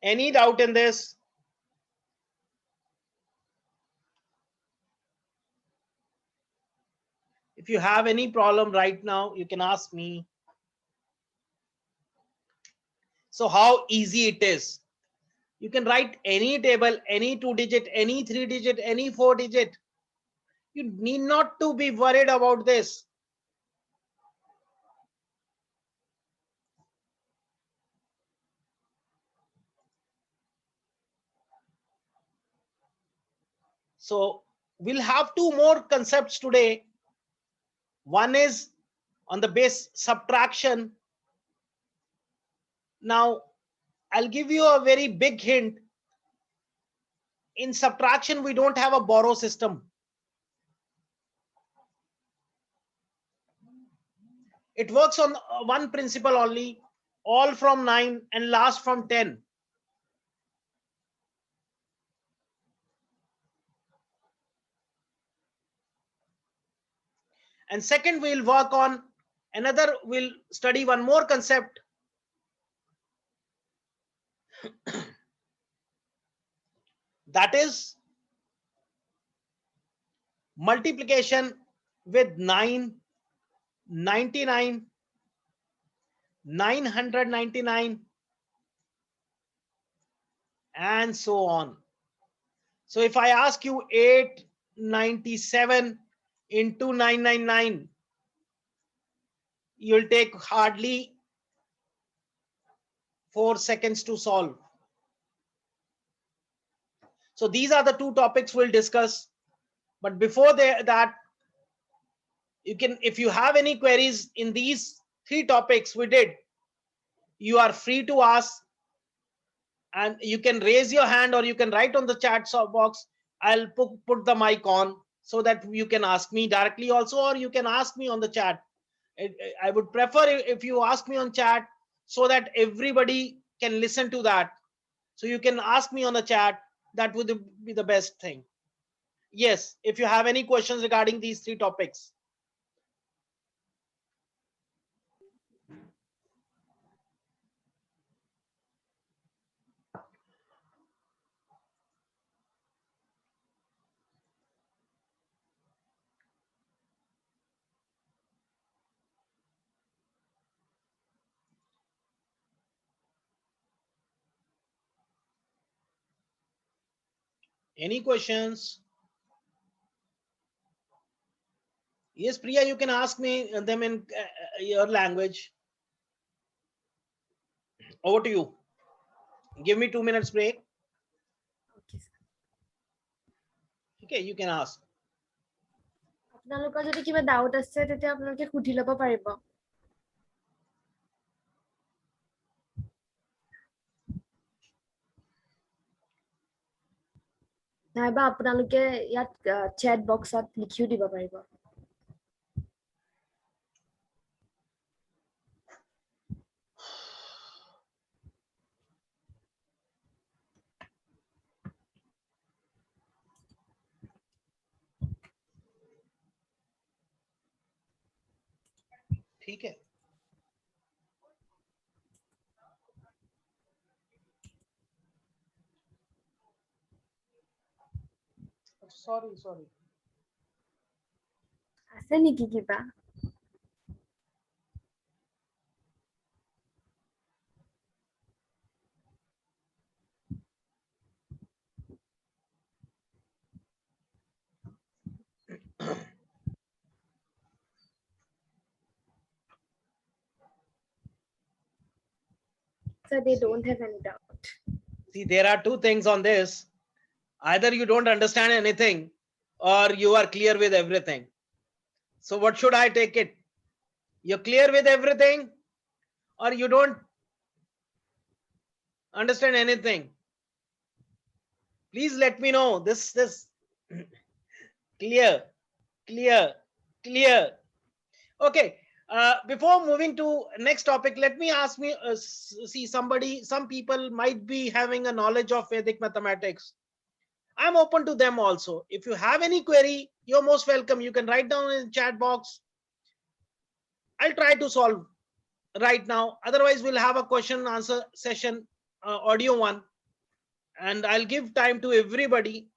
Any doubt in this? If you have any problem right now, you can ask me. So how easy it is. You can write any table, any 2 digit, any 3 digit, any 4 digit. You need not to be worried about this. So we'll have 2 more concepts today. One is on the base subtraction. Now, I'll give you a very big hint. In subtraction, we don't have a borrow system. It works on one principle only, all from 9 and last from 10. And second, we'll work on another, we'll study one more concept. That is multiplication with 9, 99, 999, and so on. So if I ask you 897 into 999, you'll take hardly 4 seconds to solve. So these are the 2 topics we'll discuss. But before that, you can, if you have any queries in these 3 topics we did, you are free to ask, and you can raise your hand or you can write on the chat box. I'll put the mic on so that you can ask me directly also, or you can ask me on the chat. I would prefer if you ask me on chat, so that everybody can listen to that. So you can ask me on the chat. That would be the best thing. Yes, if you have any questions regarding these three topics. Any questions? Yes, Priya, you can ask me them in your language. Over to you. Give me 2 minutes break. Okay, sir. Okay, you can ask. আপোনালোকৰ যদি কিবা doubt আছে তেতিয়া আপোনালোকে সুধি ল'ব পাৰিব। নাইবা আপোনালোকে ইয়াত চেট বক্সত লিখিও দিব পাৰিব। ठीक है। Sorry. আছে নেকি কিবা? So they don't have any doubt. See, there are two things on this. Either you don't understand anything, or you are clear with everything. So what should I take it? You're clear with everything, or you don't understand anything? Please let me know. This clear. Okay. Before moving to next topic, let me ask me, see, some people might be having a knowledge of Vedic mathematics. I'm open to them also. If you have any query, you're most welcome. You can write down in the chat box. I'll try to solve right now. Otherwise, we'll have a question and answer session, audio one, and I'll give time to everybody.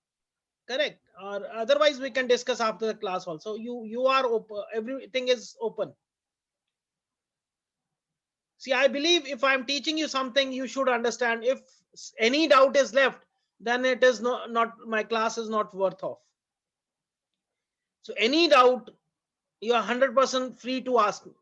Correct. Or otherwise, we can discuss after the class also. You are open. Everything is open. See, I believe if I'm teaching you something, you should understand. If any doubt is left, then it is not my class is not worth of. So any doubt, you are 100% free to ask me.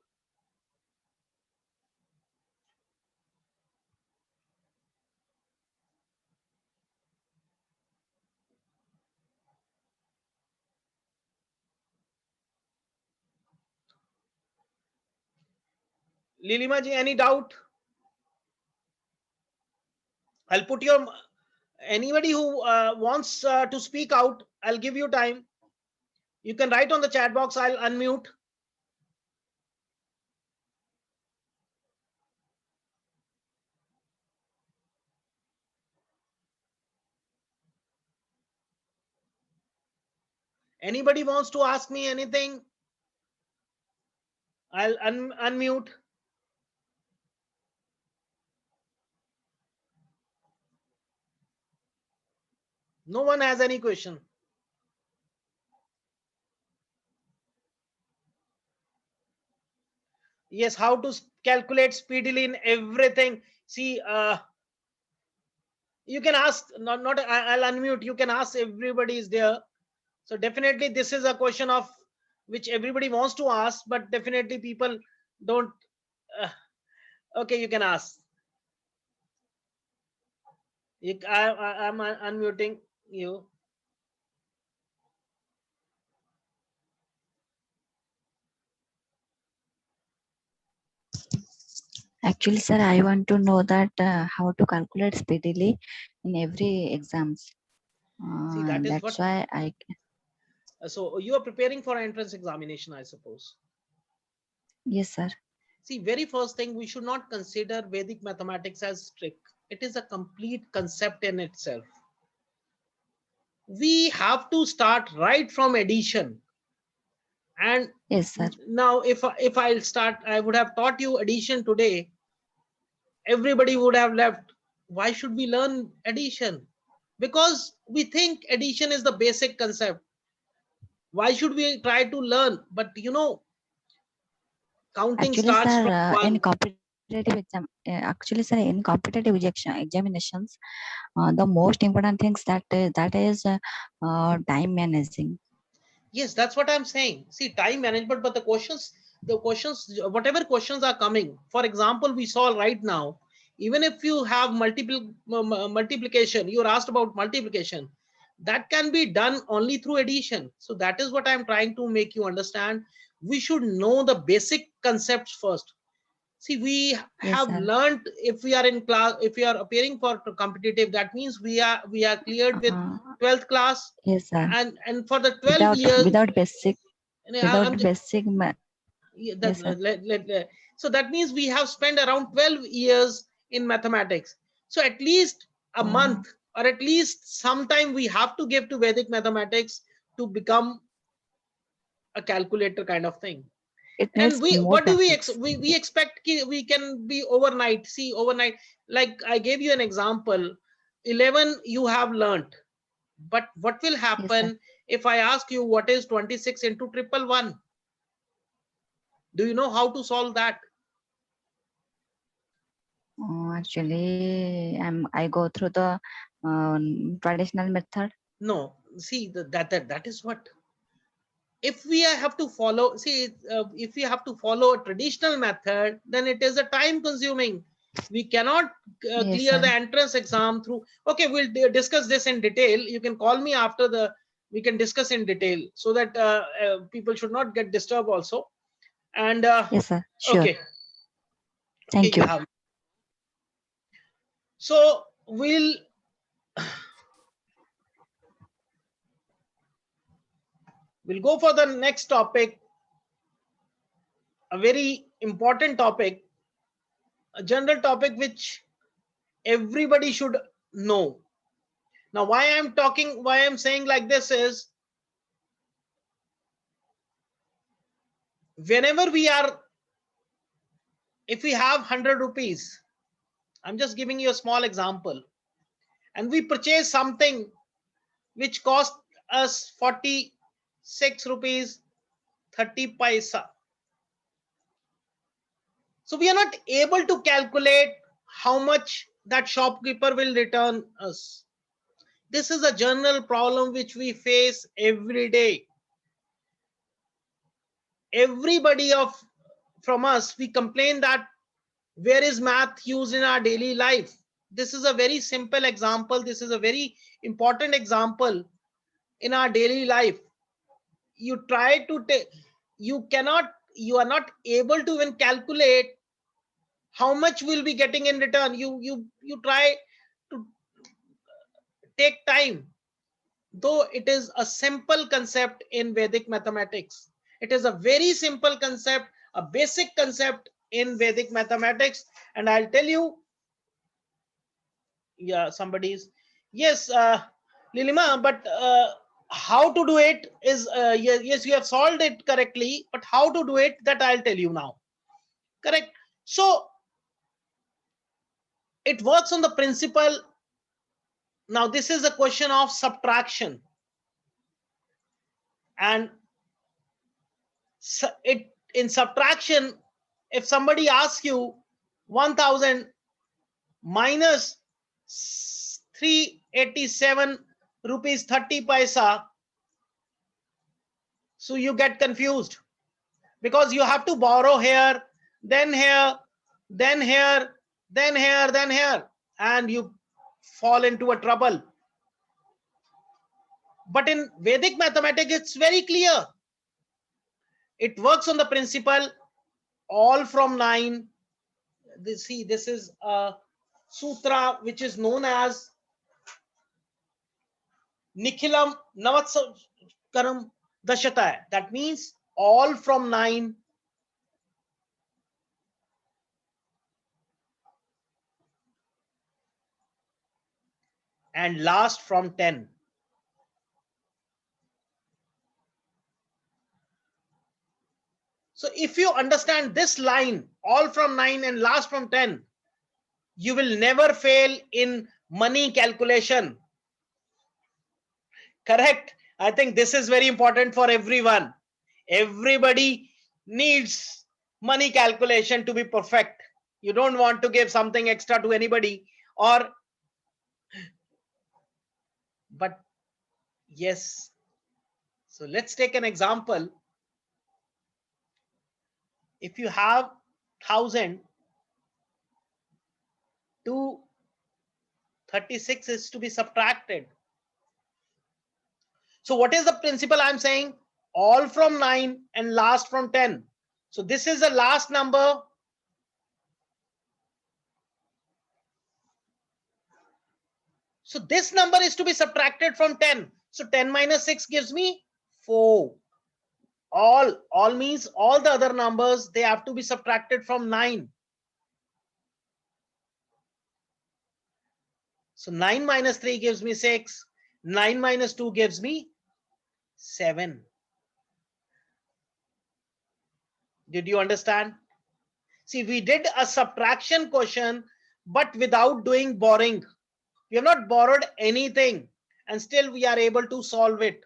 Lilima ji, any doubt? I'll put your, anybody who wants to speak out, I'll give you time. You can write on the chat box. I'll unmute. Anybody wants to ask me anything? I'll unmute. No one has any question. Yes, how to calculate speedily in everything. See, you can ask, not I'll unmute. You can ask, everybody is there. So definitely this is a question of which everybody wants to ask, but definitely people don't. Okay, you can ask. I'm unmuting you. Actually, sir, I want to know that how to calculate speedily in every exams. See, that is that's what. why I. So you are preparing for entrance examination, I suppose. Yes, sir. See, very first thing, we should not consider Vedic mathematics as strict. It is a complete concept in itself. We have to start right from addition. And Yes, sir. now if I'll start, I would have taught you addition today, everybody would have left. Why should we learn addition? Because we think addition is the basic concept. Why should we try to learn? But you know, counting Actually, starts sir, from in one. competitive exam, actually, sir, in competitive examinations, the most important things that is time managing. Yes, that's what I'm saying. See, time management, but the questions, whatever questions are coming, for example, we saw right now, even if you have multiplication, you're asked about multiplication, that can be done only through addition. So that is what I'm trying to make you understand. We should know the basic concepts first. See, we Yes, have sir. learned, if we are in class, if we are appearing for competitive, that means we are cleared with Uh, 12th class, yes, sir. and for the 12 Without years, without basic I'm without basic. yeah, Yes, sir. so that means we have spent around 12 years in mathematics. So at least a Uh, month or at least sometime we have to give to Vedic mathematics to become a calculator kind of thing. it And needs we, more what do practice. we expect we can be overnight. See, overnight, like I gave you an example, 11 you have learnt, but what will Yes, sir. happen if I ask you what is 26 into triple one? Do you know how to solve that? Actually, I go through the traditional method. No, see, that is what, if we have to follow, see, if we have to follow a traditional method, then it is a time consuming. We cannot Yes, clear the sir. entrance exam through. Okay, we'll discuss this in detail. You can call me after the, we can discuss in detail, so that people should not get disturbed also. And Yes, sir. Sure. okay, okay, Thank you you. have. So we'll go for the next topic, a very important topic, a general topic which everybody should know. Now, why I'm saying like this is, whenever we are, if we have 100 rupees, I'm just giving you a small example, and we purchase something which cost us 46 rupees 30 paisa. So we are not able to calculate how much that shopkeeper will return us. This is a general problem which we face every day. Everybody from us, we complain that where is math used in our daily life? This is a very simple example. This is a very important example in our daily life. You try to take, you are not able to even calculate how much we'll be getting in return. You try to take time, though it is a simple concept in Vedic mathematics. It is a very simple concept, a basic concept in Vedic mathematics. And I'll tell you, yeah, somebody's, yes, Lilima, but how to do it is, yes, you have solved it correctly, but how to do it, that I'll tell you now. Correct. So it works on the principle. Now, this is a question of subtraction. And it, in subtraction, if somebody asks you 1000 minus 387 rupees 30 paisa, so you get confused, because you have to borrow here, then here, then here, then here, then here, and you fall into a trouble. But in Vedic mathematics, it's very clear. It works on the principle all from 9. See, this is a sutra which is known as Nikhilam Navatskaram. दशता है. That means all from 9 and last from 10. So if you understand this line, all from 9 and last from 10, you will never fail in money calculation. Correct? I think this is very important for everyone. Everybody needs money calculation to be perfect. You don't want to give something extra to anybody, or but yes. So let's take an example. If you have 1,000, 236 is to be subtracted. So what is the principle I'm saying? All from 9 and last from 10. So this is the last number. So this number is to be subtracted from 10. So 10 minus 6 gives me 4. All means all the other numbers, they have to be subtracted from 9. So 9 minus 3 gives me 6. 9 minus 2 gives me 7. Did you understand? See, we did a subtraction question, but without doing borrowing. We have not borrowed anything, and still we are able to solve it.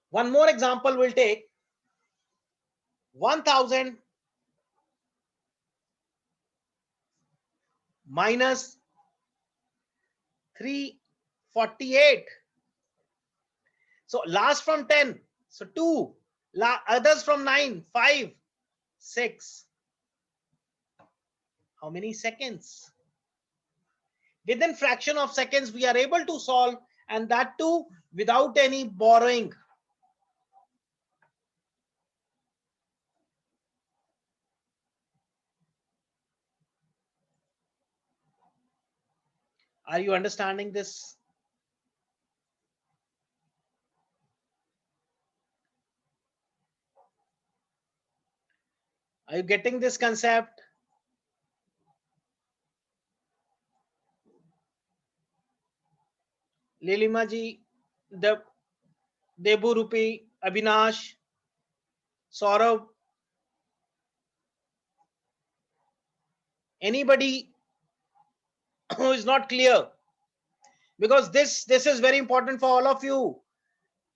One more example we'll take. 1,000 minus 348. So last from 10. So 2. Others from 9. 5. 6. How many seconds? Within fraction of seconds, we are able to solve, and that too without any borrowing. Are you understanding this? Are you getting this concept? Lilima ji, Debu Rupi, Abhinash, Saurabh. Anybody who is not clear? Because this is very important for all of you.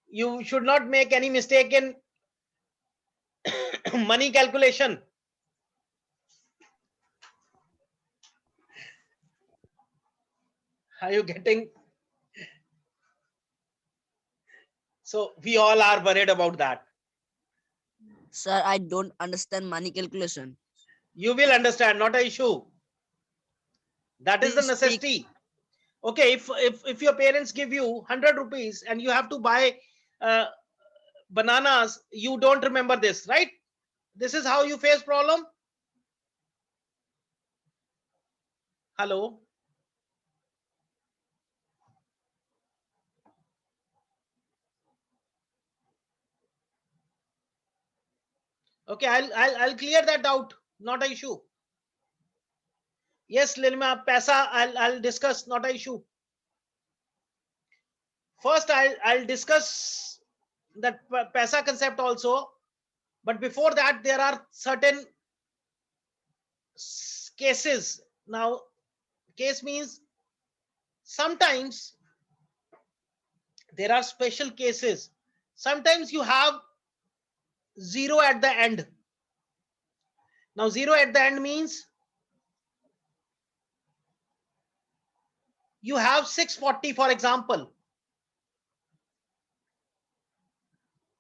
You should not make any mistake in money calculation. Are you getting? So we all are worried about that. Sir, I don't understand money calculation. You will understand, not an issue. That is the Please necessity. Okay, if your parents give you 100 rupees and you have to buy bananas, you don't remember this, right? This is how you face problem. Hello. Okay, I'll clear that doubt. Not an issue. Yes, Lilma, Paisa, I'll discuss. Not an issue. First, I'll discuss that Paisa concept also. But before that, there are certain cases. Now, case means sometimes there are special cases. Sometimes you have 0 at the end. Now 0 at the end means you have 640, for example.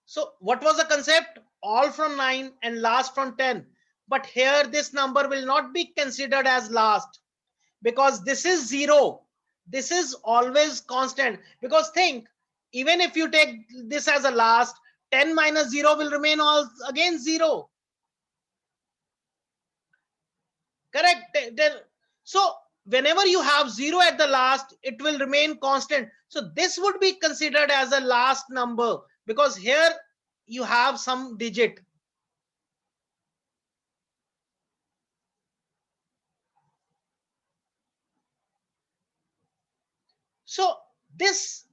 So what was the concept? All from 9 and last from 10. But here this number will not be considered as last, because this is 0. This is always constant. Because think, even if you take this as a last, 10 minus 0 will remain all again 0. Correct. So whenever you have 0 at the last, it will remain constant. So this would be considered as a last number, because here you have some digit. So this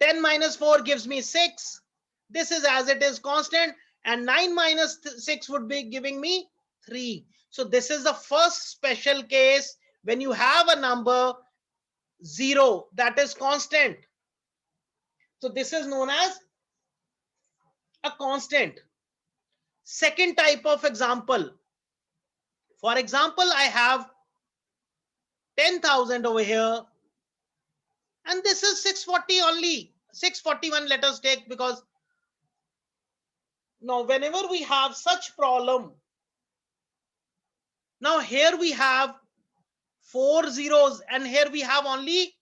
10 minus 4 gives me 6. This is as it is constant, and 9 minus 6 would be giving me 3. So this is the first special case when you have a number 0 that is constant. So this is known as a constant. Second type of example. For example, I have 10,000 over here, and this is 640 only. 641 let us take, because now whenever we have such problem, now here we have 4 zeros and here we have only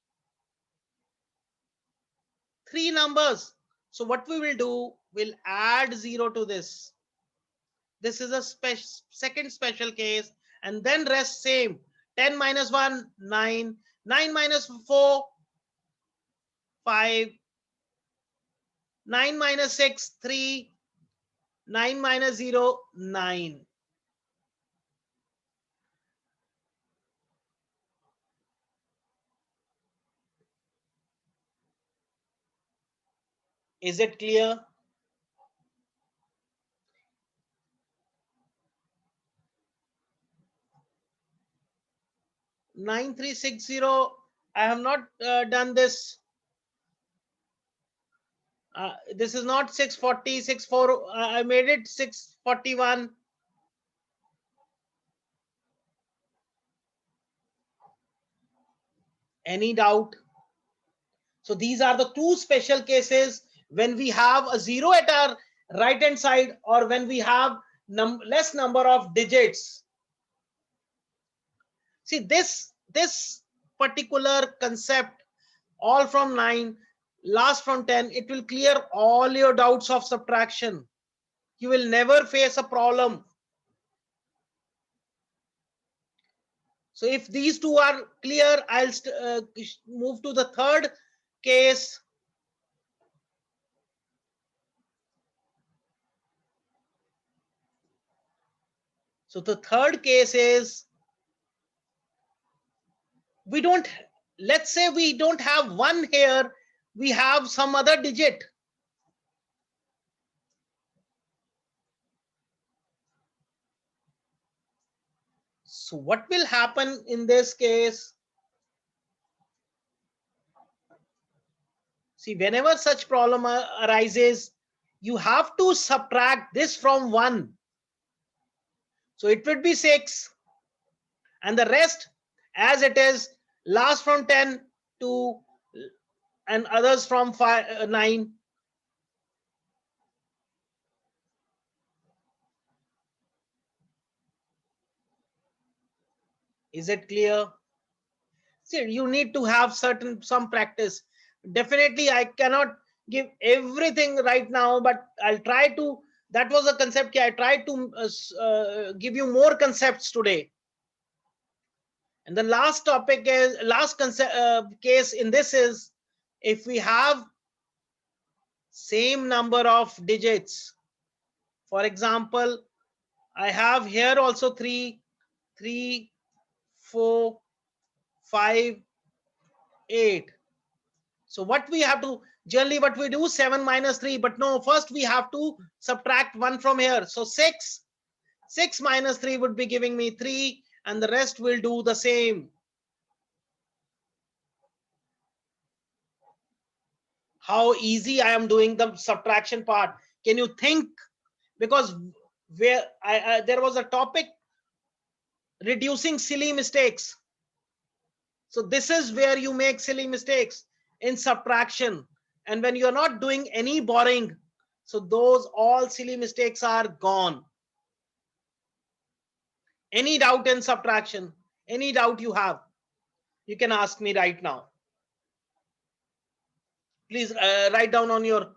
3 numbers. So what we will do, we'll add 0 to this. This is a second special case, and then rest same. 10 minus 1, 9. 9 minus 4, 5. 9 minus 6, 3. 9 minus 0, 9. Is it clear? Nine three six zero. I have not done this. This is not 640, 64. I made it 641. Any doubt? So these are the two special cases when we have a 0 at our right hand side, or when we have less number of digits. See, this particular concept, all from 9, last from 10, it will clear all your doubts of subtraction. You will never face a problem. So if these two are clear, I'll move to the third case. So the third case is, let's say we don't have 1 here, we have some other digit. So what will happen in this case? See, whenever such problem arises, you have to subtract this from 1. So it would be 6, and the rest as it is, last from 10 to, and others from 9. Is it clear? See, you need to have some practice. Definitely, I cannot give everything right now, but I'll try to. That was a concept. I tried to give you more concepts today. And the last topic is case in this is, if we have same number of digits. For example, I have here also 3, 3, 4, 5, 8. So what we have to, generally what we do, 7 minus 3, but no, first we have to subtract 1 from here. So 6 minus 3 would be giving me 3, and the rest will do the same. How easy I am doing the subtraction part. Can you think? Because where there was a topic, reducing silly mistakes. So this is where you make silly mistakes in subtraction. And when you're not doing any borrowing, so those all silly mistakes are gone. Any doubt in subtraction? Any doubt you have? You can ask me right now. Please write down on your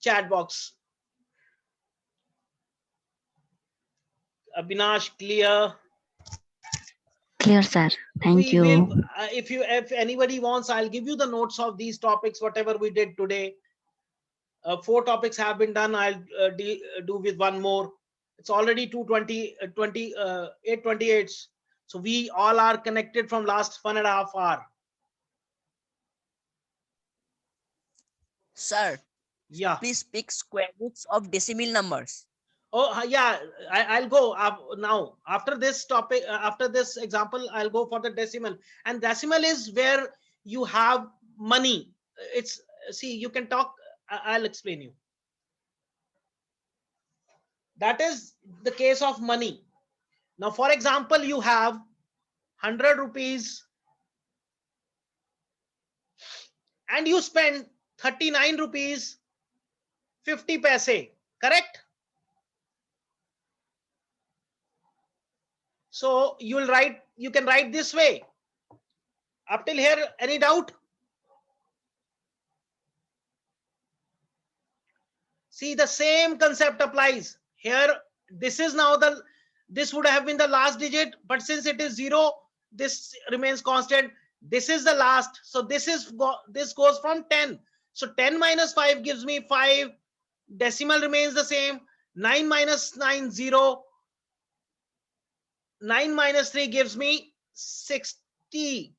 chat box. Abhinash, clear. clear, sir. Thank We will, you. if anybody wants, I'll give you the notes of these topics, whatever we did today. 4 topics have been done. I'll do with one more. It's already 2:20, 8:28. So we all are connected from last 1.5 hour. Sir, Yeah. please pick square roots of decimal numbers. Oh, yeah. I'll go now. After this topic, after this example, I'll go for the decimal. And decimal is where you have money. It's, see, you can talk. I'll explain you. That is the case of money. Now, for example, you have 100 rupees and you spend 39 rupees 50 paise, correct? So you can write this way. Up till here, any doubt? See, the same concept applies here. This is now this would have been the last digit, but since it is 0, this remains constant. This is the last, so this goes from 10. So 10 minus 5 gives me 5. Decimal remains the same. 9 minus 9, 0. 9 minus 3 gives me 60.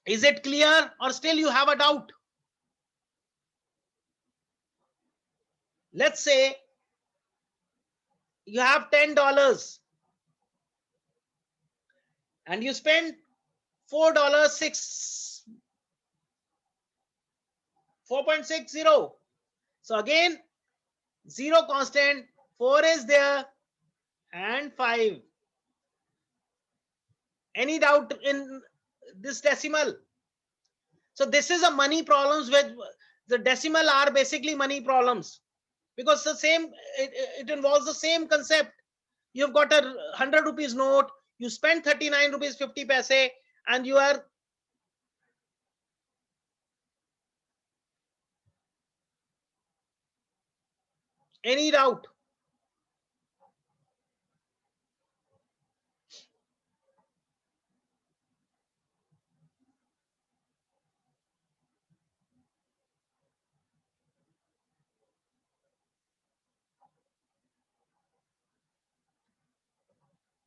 Is it clear, or still you have a doubt? Let's say you have $10 and you spend $4.60. So again, 0 constant, 4 is there, and 5. Any doubt in this decimal? So this is a money problems with the decimal are basically money problems, because the same, it involves the same concept. You've got a 100 rupees note, you spend 39 rupees 50 paise, and you are any doubt?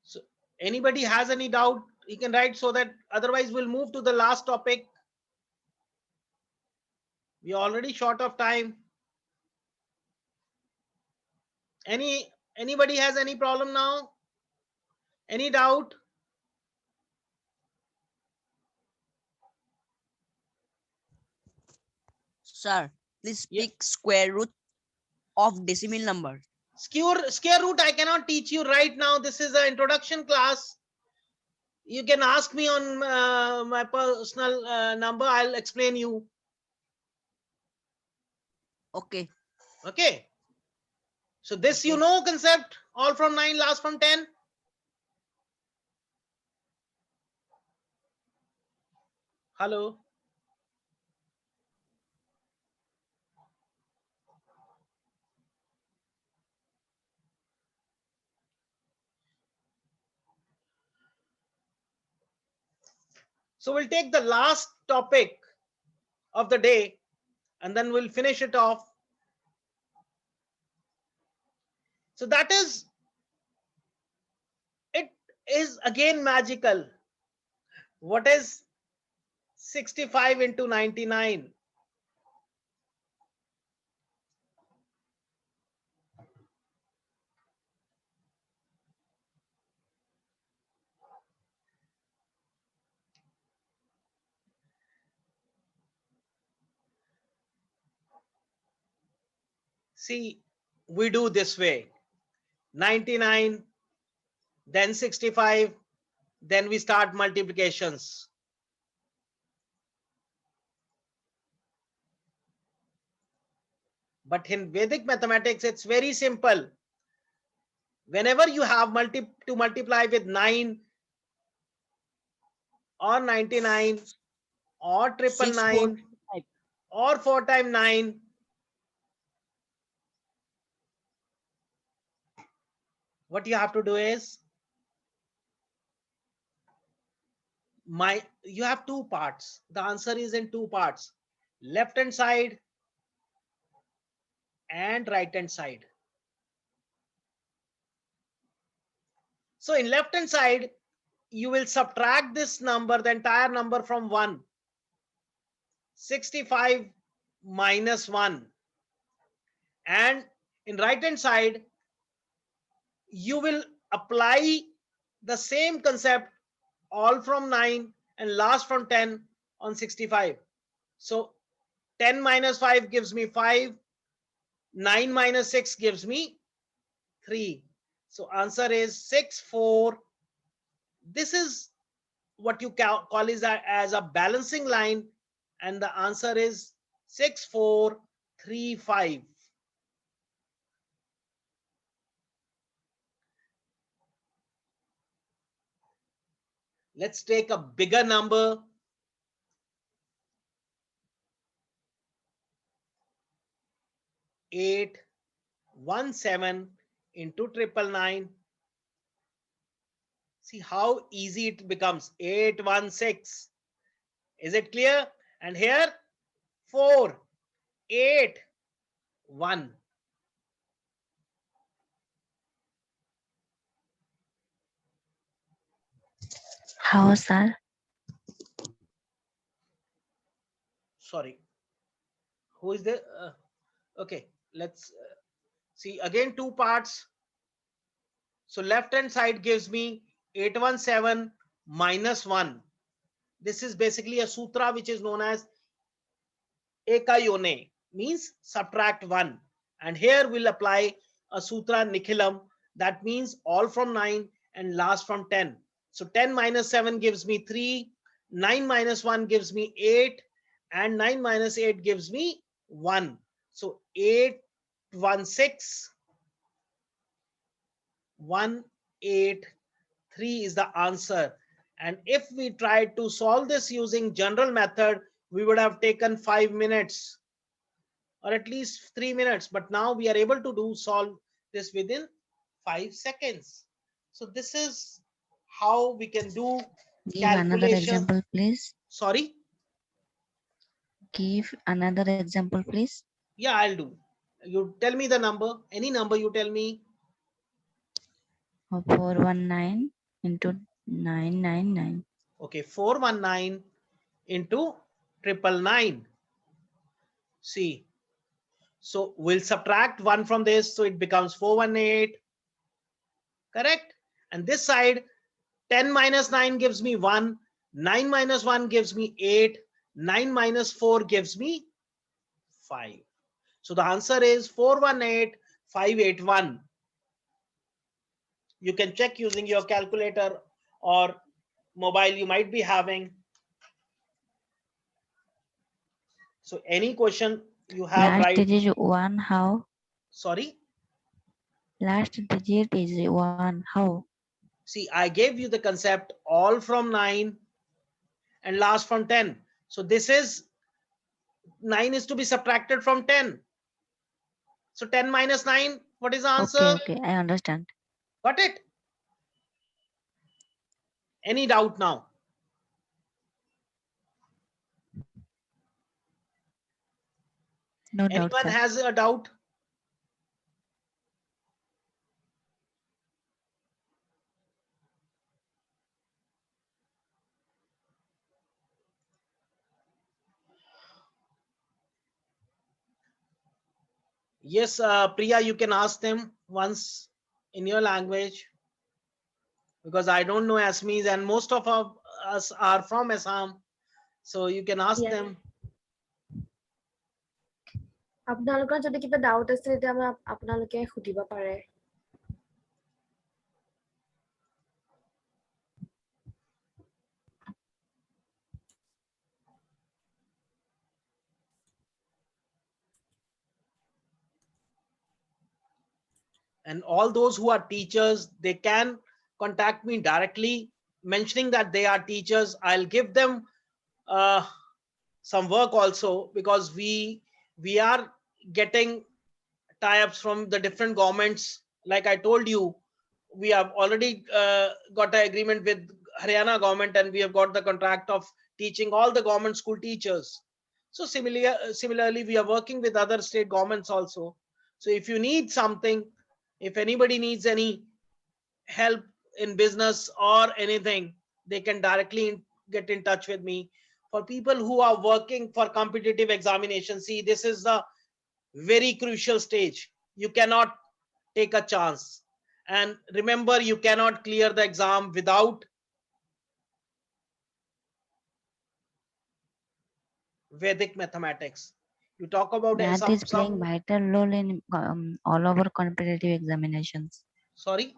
So anybody has any doubt, you can write, so that otherwise we'll move to the last topic. We're already short of time. Anybody has any problem now? Any doubt? Sir, please Yeah. pick square root of decimal numbers. Square root I cannot teach you right now. This is an introduction class. You can ask me on my personal number. I'll explain you. Okay. Okay. So this, Okay. you know, concept, all from 9, last from 10. Hello. So we'll take the last topic of the day and then we'll finish it off. So that is, it is again magical. What is 65 into 99? See, we do this way: 99, then 65, then we start multiplications. But in Vedic mathematics, it's very simple. Whenever you have to multiply with 9 or 99 or 6, 4, 999 5. or 4 times 9, what you have to do is, you have two parts. The answer is in two parts, left hand side and right hand side. So in left hand side, you will subtract this number, the entire number, from 1. 65 minus 1. And in right hand side, you will apply the same concept, all from 9 and last from 10 on 65. So 10 minus 5 gives me 5. 9 minus 6 gives me 3. So answer is 6, 4. This is what you call is as a balancing line, and the answer is 6, 4, 3, 5. Let's take a bigger number. 817 into 999. See how easy it becomes. 816. Is it clear? And here 4, 8, 1. How, sir? Sorry. Who is there? Okay, let's see again two parts. So left hand side gives me 817 minus 1. This is basically a sutra which is known as ekayone, means subtract 1. And here we'll apply a sutra nikhilam, that means all from 9 and last from 10. So 10 minus 7 gives me 3, 9 minus 1 gives me 8, and 9 minus 8 gives me 1. So 816 183 is the answer. And if we tried to solve this using general method, we would have taken 5 minutes or at least 3 minutes. But now we are able to solve this within 5 seconds. So this is how we can do Give another calculation. example, please. Sorry? Give another example, please. Yeah, I'll do. You tell me the number, any number you tell me. 419 into 999. Okay, 419 into 999. See, so we'll subtract 1 from this, so it becomes 418. Correct? And this side, 10 minus 9 gives me 1, 9 minus 1 gives me 8, 9 minus 4 gives me 5. So the answer is 418581. You can check using your calculator or mobile you might be having. So any question you have, Last right? digit 1, how? Sorry? Last digit is 1, how? See, I gave you the concept, all from 9 and last from 10. So this is 9 is to be subtracted from 10. So 10 minus 9, what is the answer? Okay, I understand. Got it? Any doubt now? No doubt, Anyone sir. has a doubt? Yes, Priya, you can ask them once in your language, because I don't know Assamese and most of us are from Assam. So you can ask Yes. them. আপোনালোকৰ যদি কিবা doubt আছে তেতিয়া আপোনালোকে সুধিব পাৰে। And all those who are teachers, they can contact me directly mentioning that they are teachers. I'll give them some work also, because we are getting tie-ups from the different governments. Like I told you, we have already got an agreement with Haryana government, and we have got the contract of teaching all the government school teachers. So similarly, we are working with other state governments also. So if you need something, if anybody needs any help in business or anything, they can directly get in touch with me. For people who are working for competitive examination, see, this is the very crucial stage. You cannot take a chance. And remember, you cannot clear the exam without Vedic mathematics. You talk about Math is playing vital role in all over competitive examinations. Sorry?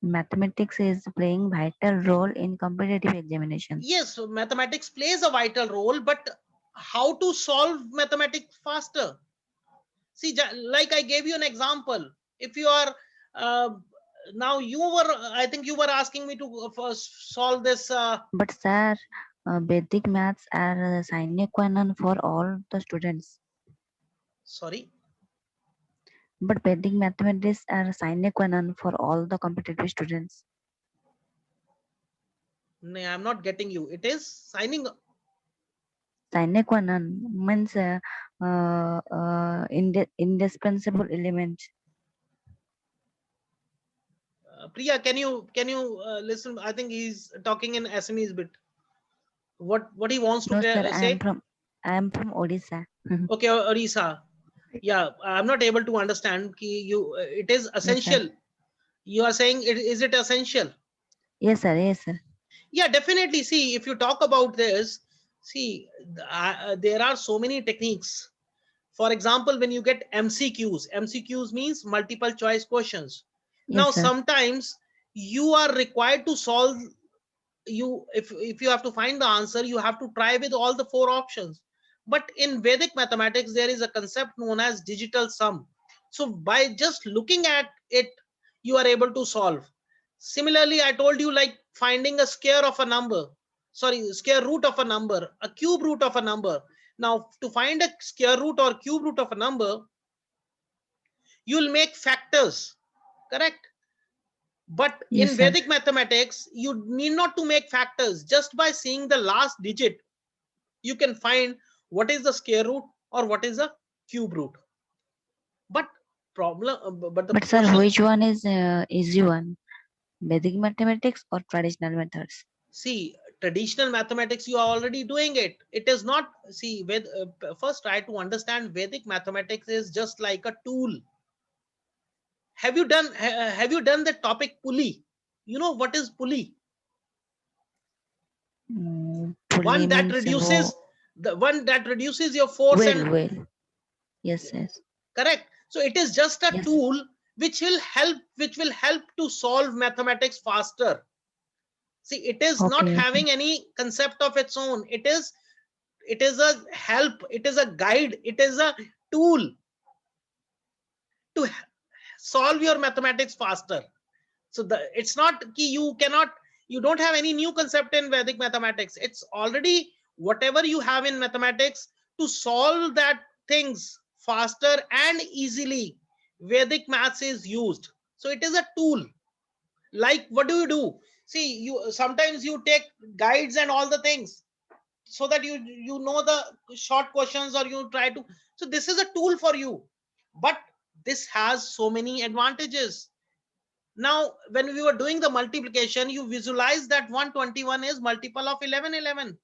Mathematics is playing vital role in competitive examinations. Yes, so mathematics plays a vital role, but how to solve mathematics faster? See, like I gave you an example. If you are now I think you were asking me to first solve this. But sir, Vedic maths are sine qua non for all the students. Sorry. But Vedic mathematics are sine qua non for all the competitive students. No, I'm not getting you. It is sine qua non means indispensable element. Priya, can you listen? I think he's talking in Assamese bit. What he wants to No, sir, say? I am from Odisha. Okay, Orissa. Yeah, I'm not able to understand. It is essential. Yes, you are saying is it essential? Yes, sir. Yes, sir. Yeah, definitely. See, if you talk about this, see, there are so many techniques. For example, when you get MCQs means multiple choice questions. Yes, Now, sir. sometimes you are required to solve if you have to find the answer, you have to try with all the 4 options. But in Vedic mathematics, there is a concept known as digital sum. So by just looking at it, you are able to solve. Similarly, I told you, like finding a square of a number, square root of a number, a cube root of a number. Now, to find a square root or cube root of a number, you'll make factors, correct? But Yes, in sir. Vedic mathematics, you need not to make factors. Just by seeing the last digit, you can find what is the square root or what is the cube root. But sir, which one is easy one? Vedic mathematics or traditional methods? See, traditional mathematics, you are already doing it. It is not, see, first try to understand Vedic mathematics is just like a tool. Have you done the topic pulley? You know what is pulley? Pulley One that means reduces the one that reduces your force well. Yes, yes. Correct. So it is just a Yes. tool which will help to solve mathematics faster. See, it is not having any concept of its own. It is a help, it is a guide, it is a tool to solve your mathematics faster. So it's not you don't have any new concept in Vedic mathematics. It's already whatever you have in mathematics to solve that things faster and easily. Vedic maths is used. So it is a tool. Like, what do? See, you sometimes you take guides and all the things so that you know the short questions, or you try to. So this is a tool for you, but this has so many advantages. Now, when we were doing the multiplication, you visualize that 121 is multiple of 1111.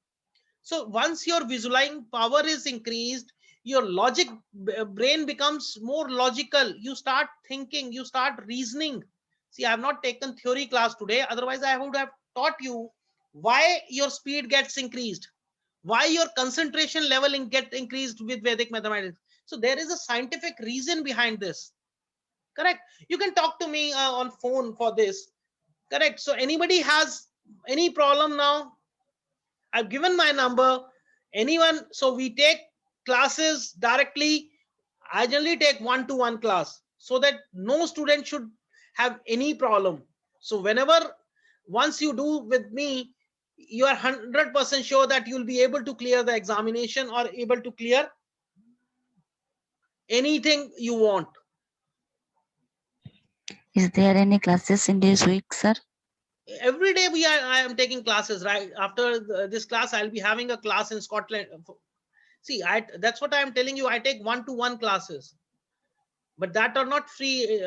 So once your visualizing power is increased, your logic brain becomes more logical. You start thinking, you start reasoning. See, I have not taken theory class today. Otherwise, I would have taught you why your speed gets increased, why your concentration level get increased with Vedic mathematics. So there is a scientific reason behind this. Correct. You can talk to me on phone for this. Correct. So anybody has any problem now? I've given my number. Anyone? So we take classes directly. I generally take 1-to-1 class so that no student should have any problem. So once you do with me, you are 100% sure that you'll be able to clear the examination or able to clear anything you want. Is there any classes in this week, sir? Every day I am taking classes. Right after this class, I'll be having a class in Scotland. See, that's what I am telling you. I take 1-to-1 classes, but that are not free.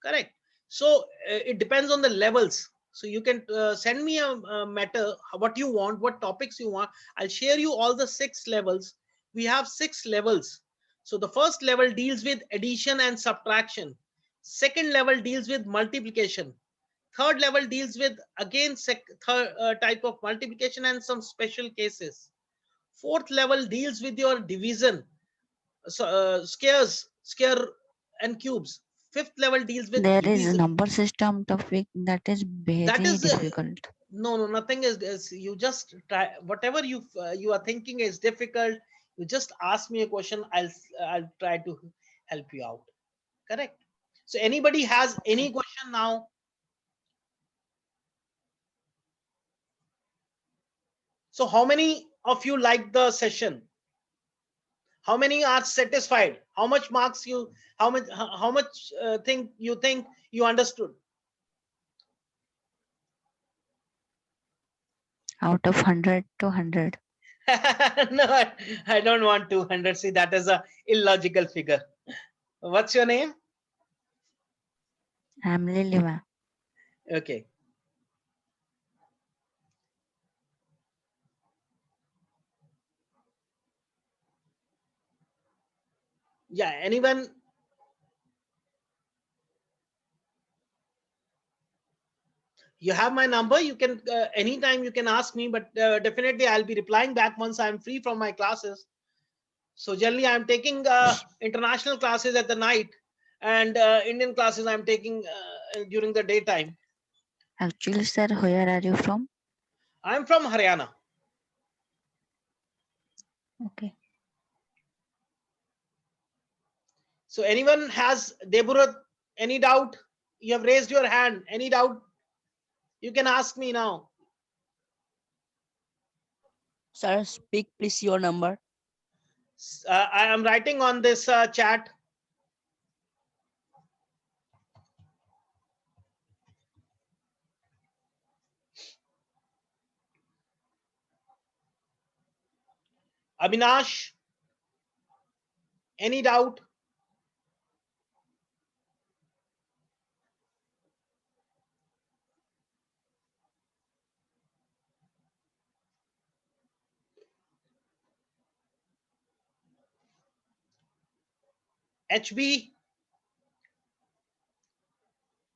Correct. So it depends on the levels. So you can send me a matter, what you want, what topics you want. I'll share you all the 6 levels. We have 6 levels. So the first level deals with addition and subtraction. Second level deals with multiplication. Third level deals with again third type of multiplication and some special cases. Fourth level deals with your division, squares, square and cubes. Fifth level deals with There is a division. number system topic that is That very is difficult. no, nothing is you just try whatever you are thinking is difficult. You just ask me a question. I'll try to help you out. Correct. So anybody has any question now? So how many of you like the session? How many are satisfied? How much marks you? How much think you understood? Out of 100 to 100. No, I don't want 200. See, that is a illogical figure. What's your name? I'm Lilima. Okay. Yeah, anyone? You have my number. You can anytime you can ask me, but definitely I'll be replying back once I'm free from my classes. So generally I'm taking international classes at the night, and Indian classes I'm taking during the daytime. Actually, sir, where are you from? I'm from Haryana. Okay. So anyone has, Deburat, any doubt? You have raised your hand. Any doubt? You can ask me now. Sir, speak please your number. I am writing on this chat. Abhinash, any doubt? HB,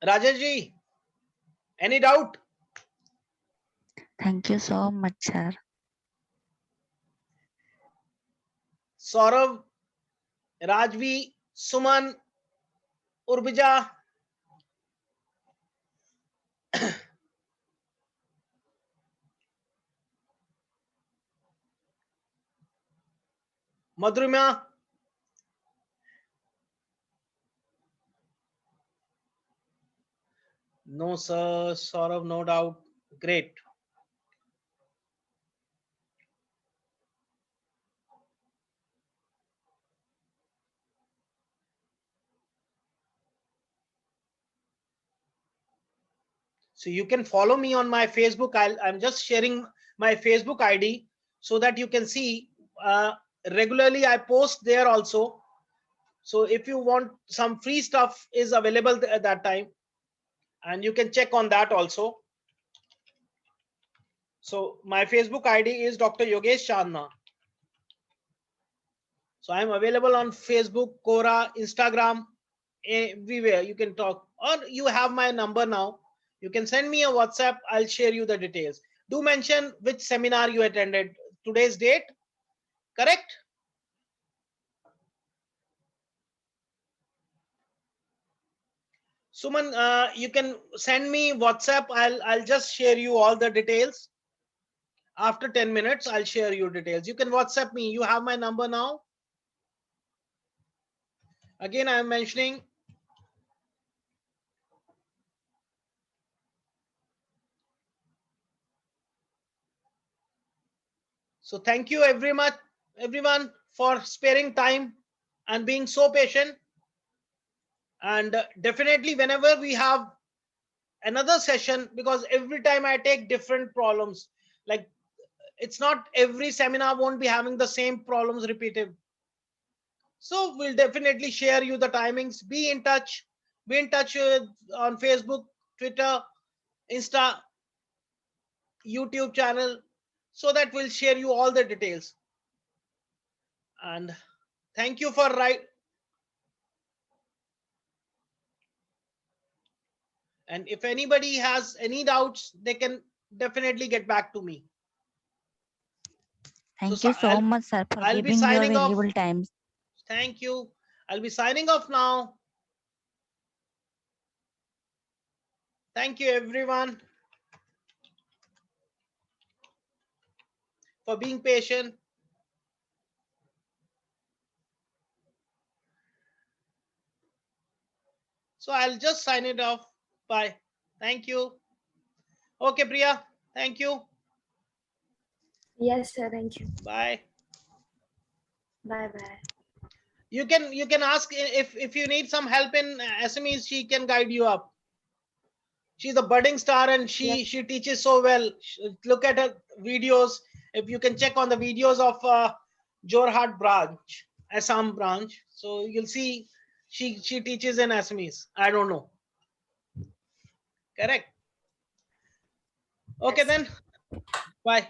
Rajaji, any doubt? Thank you so much, sir. Saurav, Rajvi, Suman, Urbija. Madhurima. No, sir. Saurav, no doubt. Great. So you can follow me on my Facebook. I'm just sharing my Facebook ID so that you can see regularly I post there also. So if you want some free stuff is available at that time, and you can check on that also. So my Facebook ID is Dr. Yogesh Chandna. So I'm available on Facebook, Quora, Instagram, everywhere you can talk, or you have my number now. You can send me a WhatsApp. I'll share you the details. Do mention which seminar you attended, today's date, correct? Suman, you can send me WhatsApp. I'll just share you all the details. After 10 minutes, I'll share you details. You can WhatsApp me. You have my number now. Again, I'm mentioning. So thank you everyone for sparing time and being so patient. And definitely whenever we have another session, because every time I take different problems, like it's not every seminar won't be having the same problems repeated. So we'll definitely share you the timings. Be in touch. Be in touch on Facebook, Twitter, Insta, YouTube channel, so that we'll share you all the details. And thank you for and if anybody has any doubts, they can definitely get back to me. Thank you so much, sir, for I'll be giving your signing off. valuable time. Thank you. I'll be signing off now. Thank you, everyone, for being patient. So I'll just sign it off. Bye. Thank you. Okay, Priya. Thank you. Yes, sir. Thank you. Bye. Bye bye. You can ask if you need some help in SMEs, she can guide you up. She's a budding star and she teaches so well. Look at her videos. If you can check on the videos of Jorhat branch, Assam branch, so you'll see she teaches in SMEs. I don't know. Correct. Okay, Yes. then. Bye.